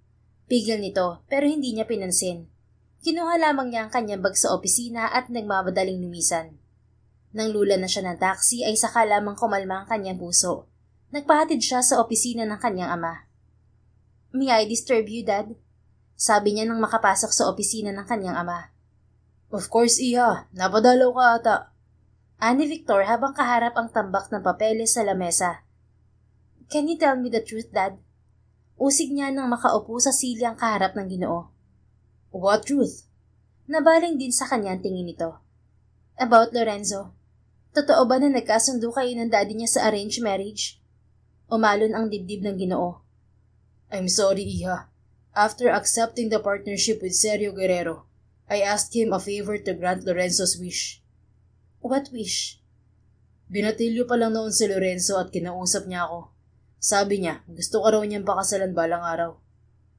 Pigil nito pero hindi niya pinansin. Kinuha lamang niya ang kanyang bag sa opisina at nagmamadaling lumisan. Nang lula na siya ng taxi ay saka lamang kumalma ang kanyang puso. Nagpahatid siya sa opisina ng kanyang ama. May I disturb you, Dad? Sabi niya nang makapasok sa opisina ng kanyang ama. Of course, Iha. Napadalaw ka ata. Ani Victor habang kaharap ang tambak ng papeles sa lamesa. Can you tell me the truth, Dad? Usig niya nang makaupo sa silyang kaharap ng Ginoo. What truth? Nabaling din sa kanya ang tingin nito. About Lorenzo. Totoo ba na nagkasundo kayo ng daddy niya sa arranged marriage? Umalon ang dibdib ng Ginoo. I'm sorry, Iha. After accepting the partnership with Sergio Guerrero, I asked him a favor to grant Lorenzo's wish. What wish? Binatilyo pa lang noon si Lorenzo at kinausap niya ako. Sabi niya, gusto ka raw niyang pakasalan balang araw.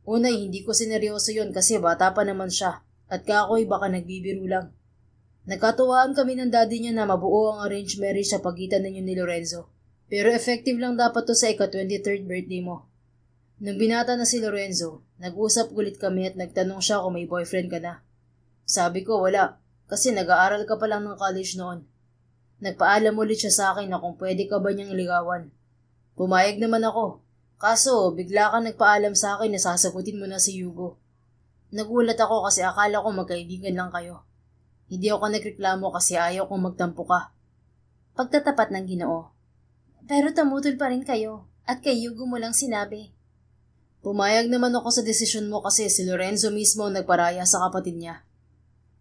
Unay, hindi ko sineryoso yun kasi bata pa naman siya at kakoy baka nagbibiro lang. Nagkatuwaan kami ng daddy niya na mabuo ang arranged marriage sa pagitan ninyo ni Lorenzo. Pero effective lang dapat to sa ika-23rd birthday mo. Nung binata na si Lorenzo, nag-usap ulit kami at nagtanong siya kung may boyfriend ka na. Sabi ko wala kasi nag-aaral ka pa lang ng college noon. Nagpaalam ulit siya sa akin na kung pwede ka ba niyang ligawan. Pumayag naman ako. Kaso, bigla ka nagpaalam sa akin na sasagutin mo na si Hugo. Nagulat ako kasi akala ko magkaibigan lang kayo. Hindi ako nagreklamo kasi ayaw kong magtampo ka. Pagtatapat ng Ginoo. Pero tumutol pa rin kayo at kay Hugo mo lang sinabi. Pumayag naman ako sa desisyon mo kasi si Lorenzo mismo ang nagparaya sa kapatid niya.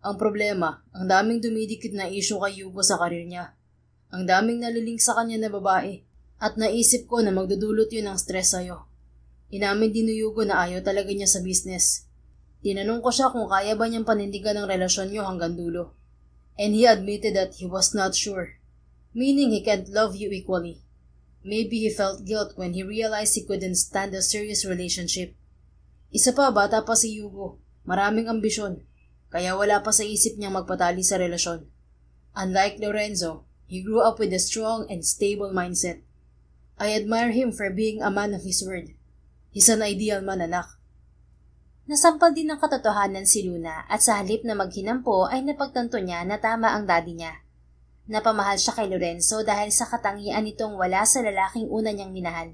Ang problema, ang daming dumidikit na issue kay Hugo sa karir niya. Ang daming naliling sa kanya na babae. At naisip ko na magdudulot yun ng stress sa'yo. Inamin din ni Hugo na ayaw talaga niya sa business. Tinanong ko siya kung kaya ba niyang panindigan ang relasyon niyo hanggang dulo. And he admitted that he was not sure. Meaning he can't love you equally. Maybe he felt guilt when he realized he couldn't stand a serious relationship. Isa pa, bata pa si Hugo. Maraming ambisyon. Kaya wala pa sa isip niyang magpatali sa relasyon. Unlike Lorenzo, he grew up with a strong and stable mindset. I admire him for being a man of his word. He's an ideal man, anak. Nasampal din ng katotohanan si Luna at sa halip na maghinampo ay napagtanto niya na tama ang daddy niya. Napamahal siya kay Lorenzo dahil sa katangian nitong wala sa lalaking una niyang minahal.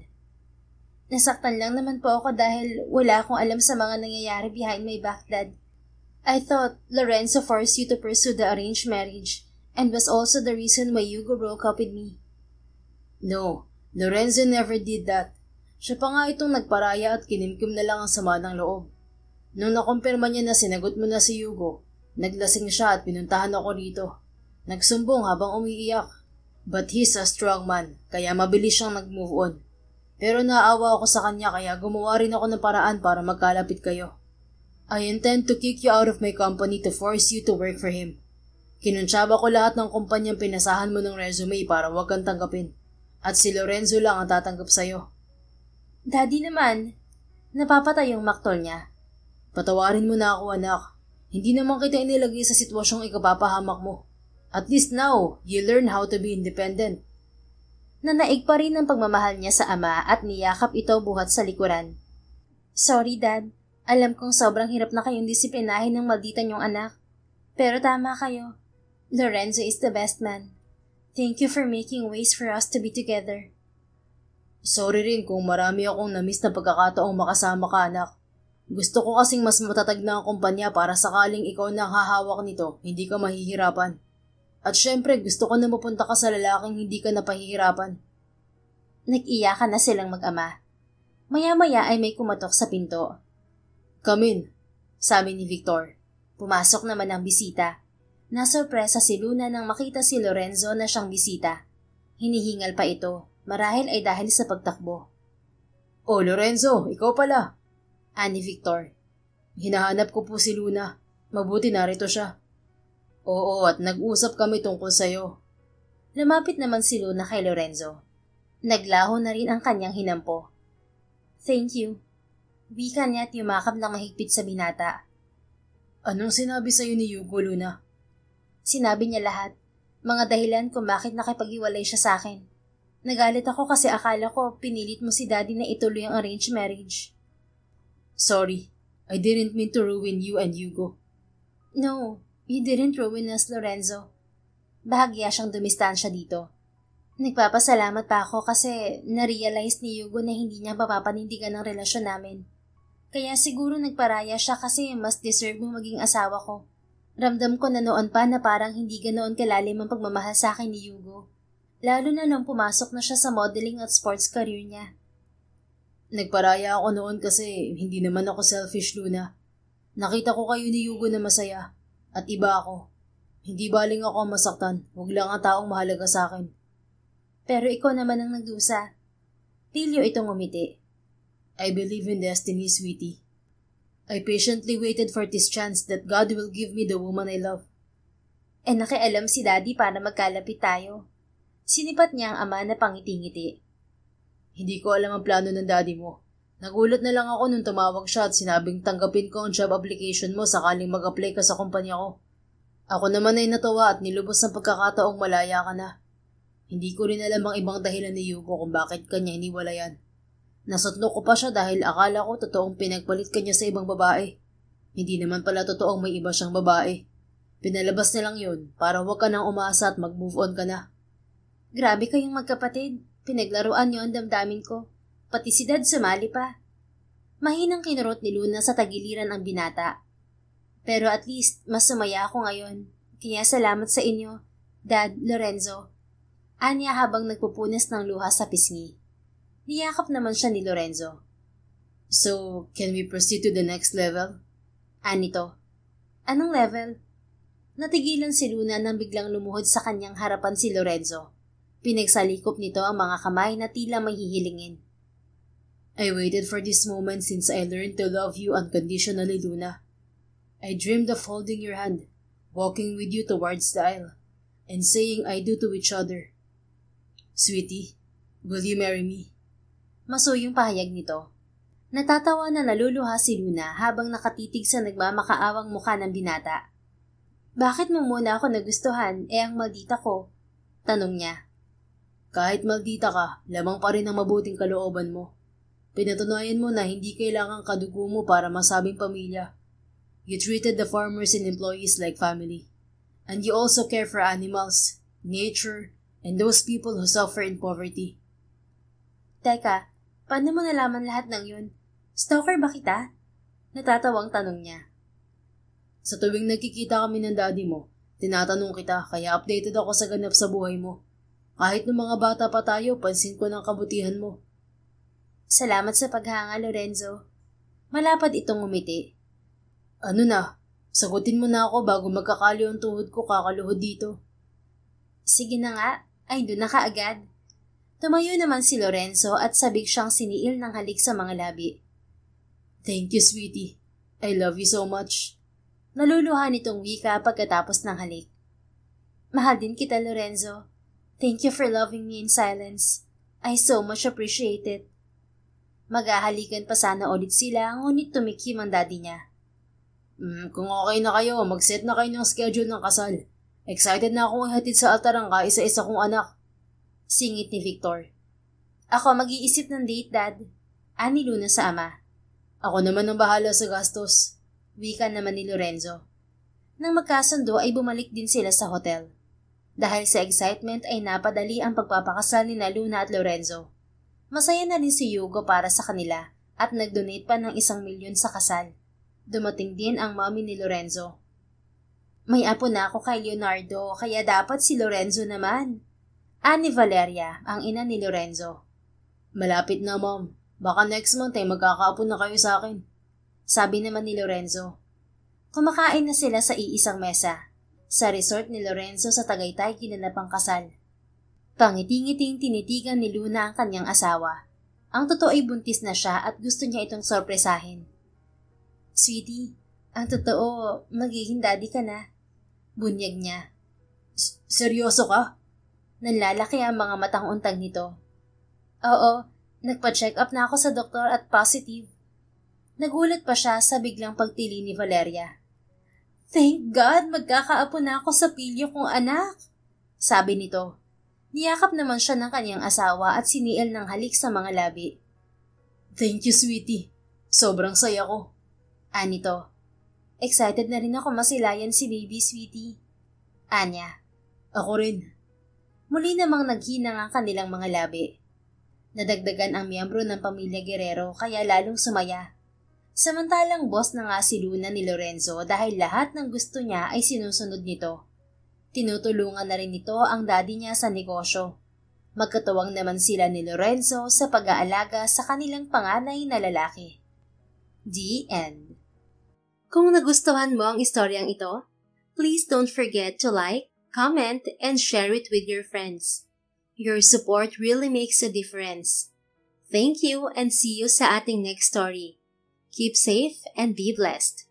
Nasaktan lang naman po ako dahil wala akong alam sa mga nangyayari behind my back, Dad. I thought Lorenzo forced you to pursue the arranged marriage and was also the reason why Hugo broke up with me. No. Lorenzo never did that. Siya pa nga itong nagparaya at kinimkim na lang ang sama ng loob. Nung nakumpirma niya na sinagot mo na si Hugo, naglasing siya at pinuntahan ako rito. Nagsumbong habang umiiyak. But he's a strong man, kaya mabilis siyang nag-move on. Pero naawa ako sa kanya kaya gumawa rin ako ng paraan para magkalapit kayo. I intend to kick you out of my company to force you to work for him. Kinuntsaba ko lahat ng kumpanyang pinasahan mo ng resume para huwag kang tanggapin. At si Lorenzo lang ang tatanggap sa'yo. Daddy naman, napapatay yung maktol niya. Patawarin mo na ako, anak. Hindi naman kita inilagay sa sitwasyong ikapapahamak mo. At least now, you learn how to be independent. Nanaig pa rin ang pagmamahal niya sa ama at niyakap ito buhat sa likuran. Sorry, Dad. Alam kong sobrang hirap na kayong disiplinahin ng maldita niyong anak. Pero tama kayo. Lorenzo is the best man. Thank you for making ways for us to be together. Sorry rin kung marami akong na-miss na pagkakataong makasama ka, anak. Gusto ko kasing mas matatag na ang kumpanya para sakaling ikaw na ang hahawak nito, hindi ka mahihirapan. At syempre, gusto ko na mapunta ka sa lalaking hindi ka napahihirapan. Nag-iyakan na silang mag-ama. Maya-maya ay may kumatok sa pinto. Come in, sabi ni Victor. Pumasok naman ang bisita. Nasurpresa si Luna nang makita si Lorenzo na siyang bisita. Hinihingal pa ito, marahil ay dahil sa pagtakbo. Oh, Lorenzo, ikaw pala. Ani Victor. Hinahanap ko po si Luna. Mabuti narito siya. Oo, at nag-usap kami tungkol sa'yo. Lumapit naman si Luna kay Lorenzo. Naglaho na rin ang kanyang hinampo. Thank you. Wika niya at yumakap ng mahigpit sa binata. Anong sinabi sa'yo ni Hugo, Luna? Sinabi niya lahat. Mga dahilan kung bakit nakipag-iwalay siya sa akin. Nagalit ako kasi akala ko pinilit mo si Daddy na ituloy ang arranged marriage. Sorry, I didn't mean to ruin you and Hugo. No, you didn't ruin us, Lorenzo. Bahagya siyang dumistansya dito. Nagpapasalamat pa ako kasi na-realize ni Hugo na hindi niya mapapanindigan ang relasyon namin. Kaya siguro nagparaya siya kasi mas deserve mo maging asawa ko. Ramdam ko na noon pa na parang hindi ganoon kalalim ang pagmamahal sa akin ni Hugo. Lalo na nung pumasok na siya sa modeling at sports career niya. Nagparaya ako noon kasi hindi naman ako selfish, Luna. Nakita ko kayo ni Hugo na masaya. At iba ako. Hindi baling ako masaktan. Huwag lang ang taong mahalaga sa akin. Pero ikaw naman ang nagdusa. Pilyo itong umiti. I believe in destiny, sweetie. I patiently waited for this chance that God will give me the woman I love. Nakialam si Daddy para magkalapit tayo. Sinipat niya ang ama na pangiti-ngiti. Hindi ko alam ang plano ng daddy mo. Nagulat na lang ako nung tumawag siya at sinabing tanggapin ko ang job application mo sakaling mag-apply ka sa kumpanya ko. Ako naman ay natawa at nilubos ng pagkakataong malaya ka na. Hindi ko rin alam ang ibang dahilan ni Hugo kung bakit kanya iniwalayan. Nasutlo ko pa siya dahil akala ko totoong pinagpalit kanya sa ibang babae. Hindi naman pala totoong may iba siyang babae. Pinalabas na lang yun para huwag ka nang umasa at mag-move on ka na. Grabe kayong magkapatid. Pinaglaruan niyo ang damdamin ko. Pati si Dad sumali pa. Mahinang kinurot ni Luna sa tagiliran ang binata. Pero at least mas sumaya ako ngayon. Kaya salamat sa inyo, Dad, Lorenzo. Anya habang nagpupunas ng luha sa pisngi. Niyakap naman siya ni Lorenzo. So, can we proceed to the next level? Anito. Anong level? Natigilan si Luna nang biglang lumuhod sa kanyang harapan si Lorenzo. Pinagsalikop nito ang mga kamay na tila may hihilingin. I waited for this moment since I learned to love you unconditionally, Luna. I dreamed of holding your hand, walking with you towards the aisle, and saying I do to each other. Sweetie, will you marry me? Masuyong pahayag nito. Natatawa na naluluha si Luna habang nakatitig sa nagmamakaawang mukha ng binata. Bakit mo muna ako nagustuhan ang maldita ko? Tanong niya. Kahit maldita ka, lamang pa rin ang mabuting kalooban mo. Pinatunayan mo na hindi kailangang kadugo mo para masabing pamilya. You treated the farmers and employees like family. And you also care for animals, nature, and those people who suffer in poverty. Teka, paano mo nalaman lahat ng yun? Stalker ba kita? Natatawang tanong niya. Sa tuwing nagkikita kami ng daddy mo, tinatanong kita kaya updated ako sa ganap sa buhay mo. Kahit nung mga bata pa tayo, pansin ko ng kabutihan mo. Salamat sa paghanga, Lorenzo. Malapad itong umiti. Ano na? Sagutin mo na ako bago magkakali ang tuhod ko kakaluhod dito. Sige na nga, ay doon na kaagad. Tumayo naman si Lorenzo at sabik siyang siniil ng halik sa mga labi. Thank you, sweetie. I love you so much. Naluluha nitong wika pagkatapos ng halik. Mahal din kita, Lorenzo. Thank you for loving me in silence. I so much appreciate it. Maghahalikan pa sana ulit sila, ngunit tumikim ang daddy niya. Kung okay na kayo, mag-set na kayo ng schedule ng kasal. Excited na akong ihatid sa altar ang kaisa-isa kong anak. Singit ni Victor. Ako mag-iisip ng date, Dad. Ani Luna sa ama. Ako naman ang bahala sa gastos. Wika naman ni Lorenzo. Nang magkasundo ay bumalik din sila sa hotel. Dahil sa excitement ay napadali ang pagpapakasal ni Luna at Lorenzo. Masaya na rin si Hugo para sa kanila at nag-donate pa ng 1,000,000 sa kasal. Dumating din ang mommy ni Lorenzo. May apo na ako kay Leonardo kaya dapat si Lorenzo naman. Ani Valeria, ang ina ni Lorenzo. Malapit na, Mom. Baka next month ay magkakaapo na kayo sa akin. Sabi naman ni Lorenzo. Kumakain na sila sa iisang mesa. Sa resort ni Lorenzo sa Tagaytay ginanap ang kasal. Pangiti-ngiting tinitigan ni Luna ang kanyang asawa. Ang totoo ay buntis na siya at gusto niya itong sorpresahin. Sweetie, ang totoo, magiging daddy ka na. Bunyag niya. Seryoso ka? Nanlalaki ang mga matang untag nito. Oo, nagpa-check up na ako sa doktor at positive. Nagulat pa siya sa biglang pagtili ni Valeria. Thank God, magkakaapo na ako sa pilyo kong anak. Sabi nito. Niyakap naman siya ng kanyang asawa at siniil ng halik sa mga labi. Thank you, sweetie. Sobrang saya ko. Anito. Excited na rin ako masilayan si baby, sweetie. Anya. Ako rin. Muli namang naghinang ang kanilang mga labi. Nadagdagan ang miyembro ng pamilya Guerrero kaya lalong sumaya. Samantalang boss na nga si Luna ni Lorenzo dahil lahat ng gusto niya ay sinusunod nito. Tinutulungan na rin nito ang daddy niya sa negosyo. Magkatuwang naman sila ni Lorenzo sa pag-aalaga sa kanilang panganay na lalaki. The end. Kung nagustuhan mo ang istoryang ito, please don't forget to like, comment, and share it with your friends. Your support really makes a difference. Thank you and see you sa ating next story. Keep safe and be blessed.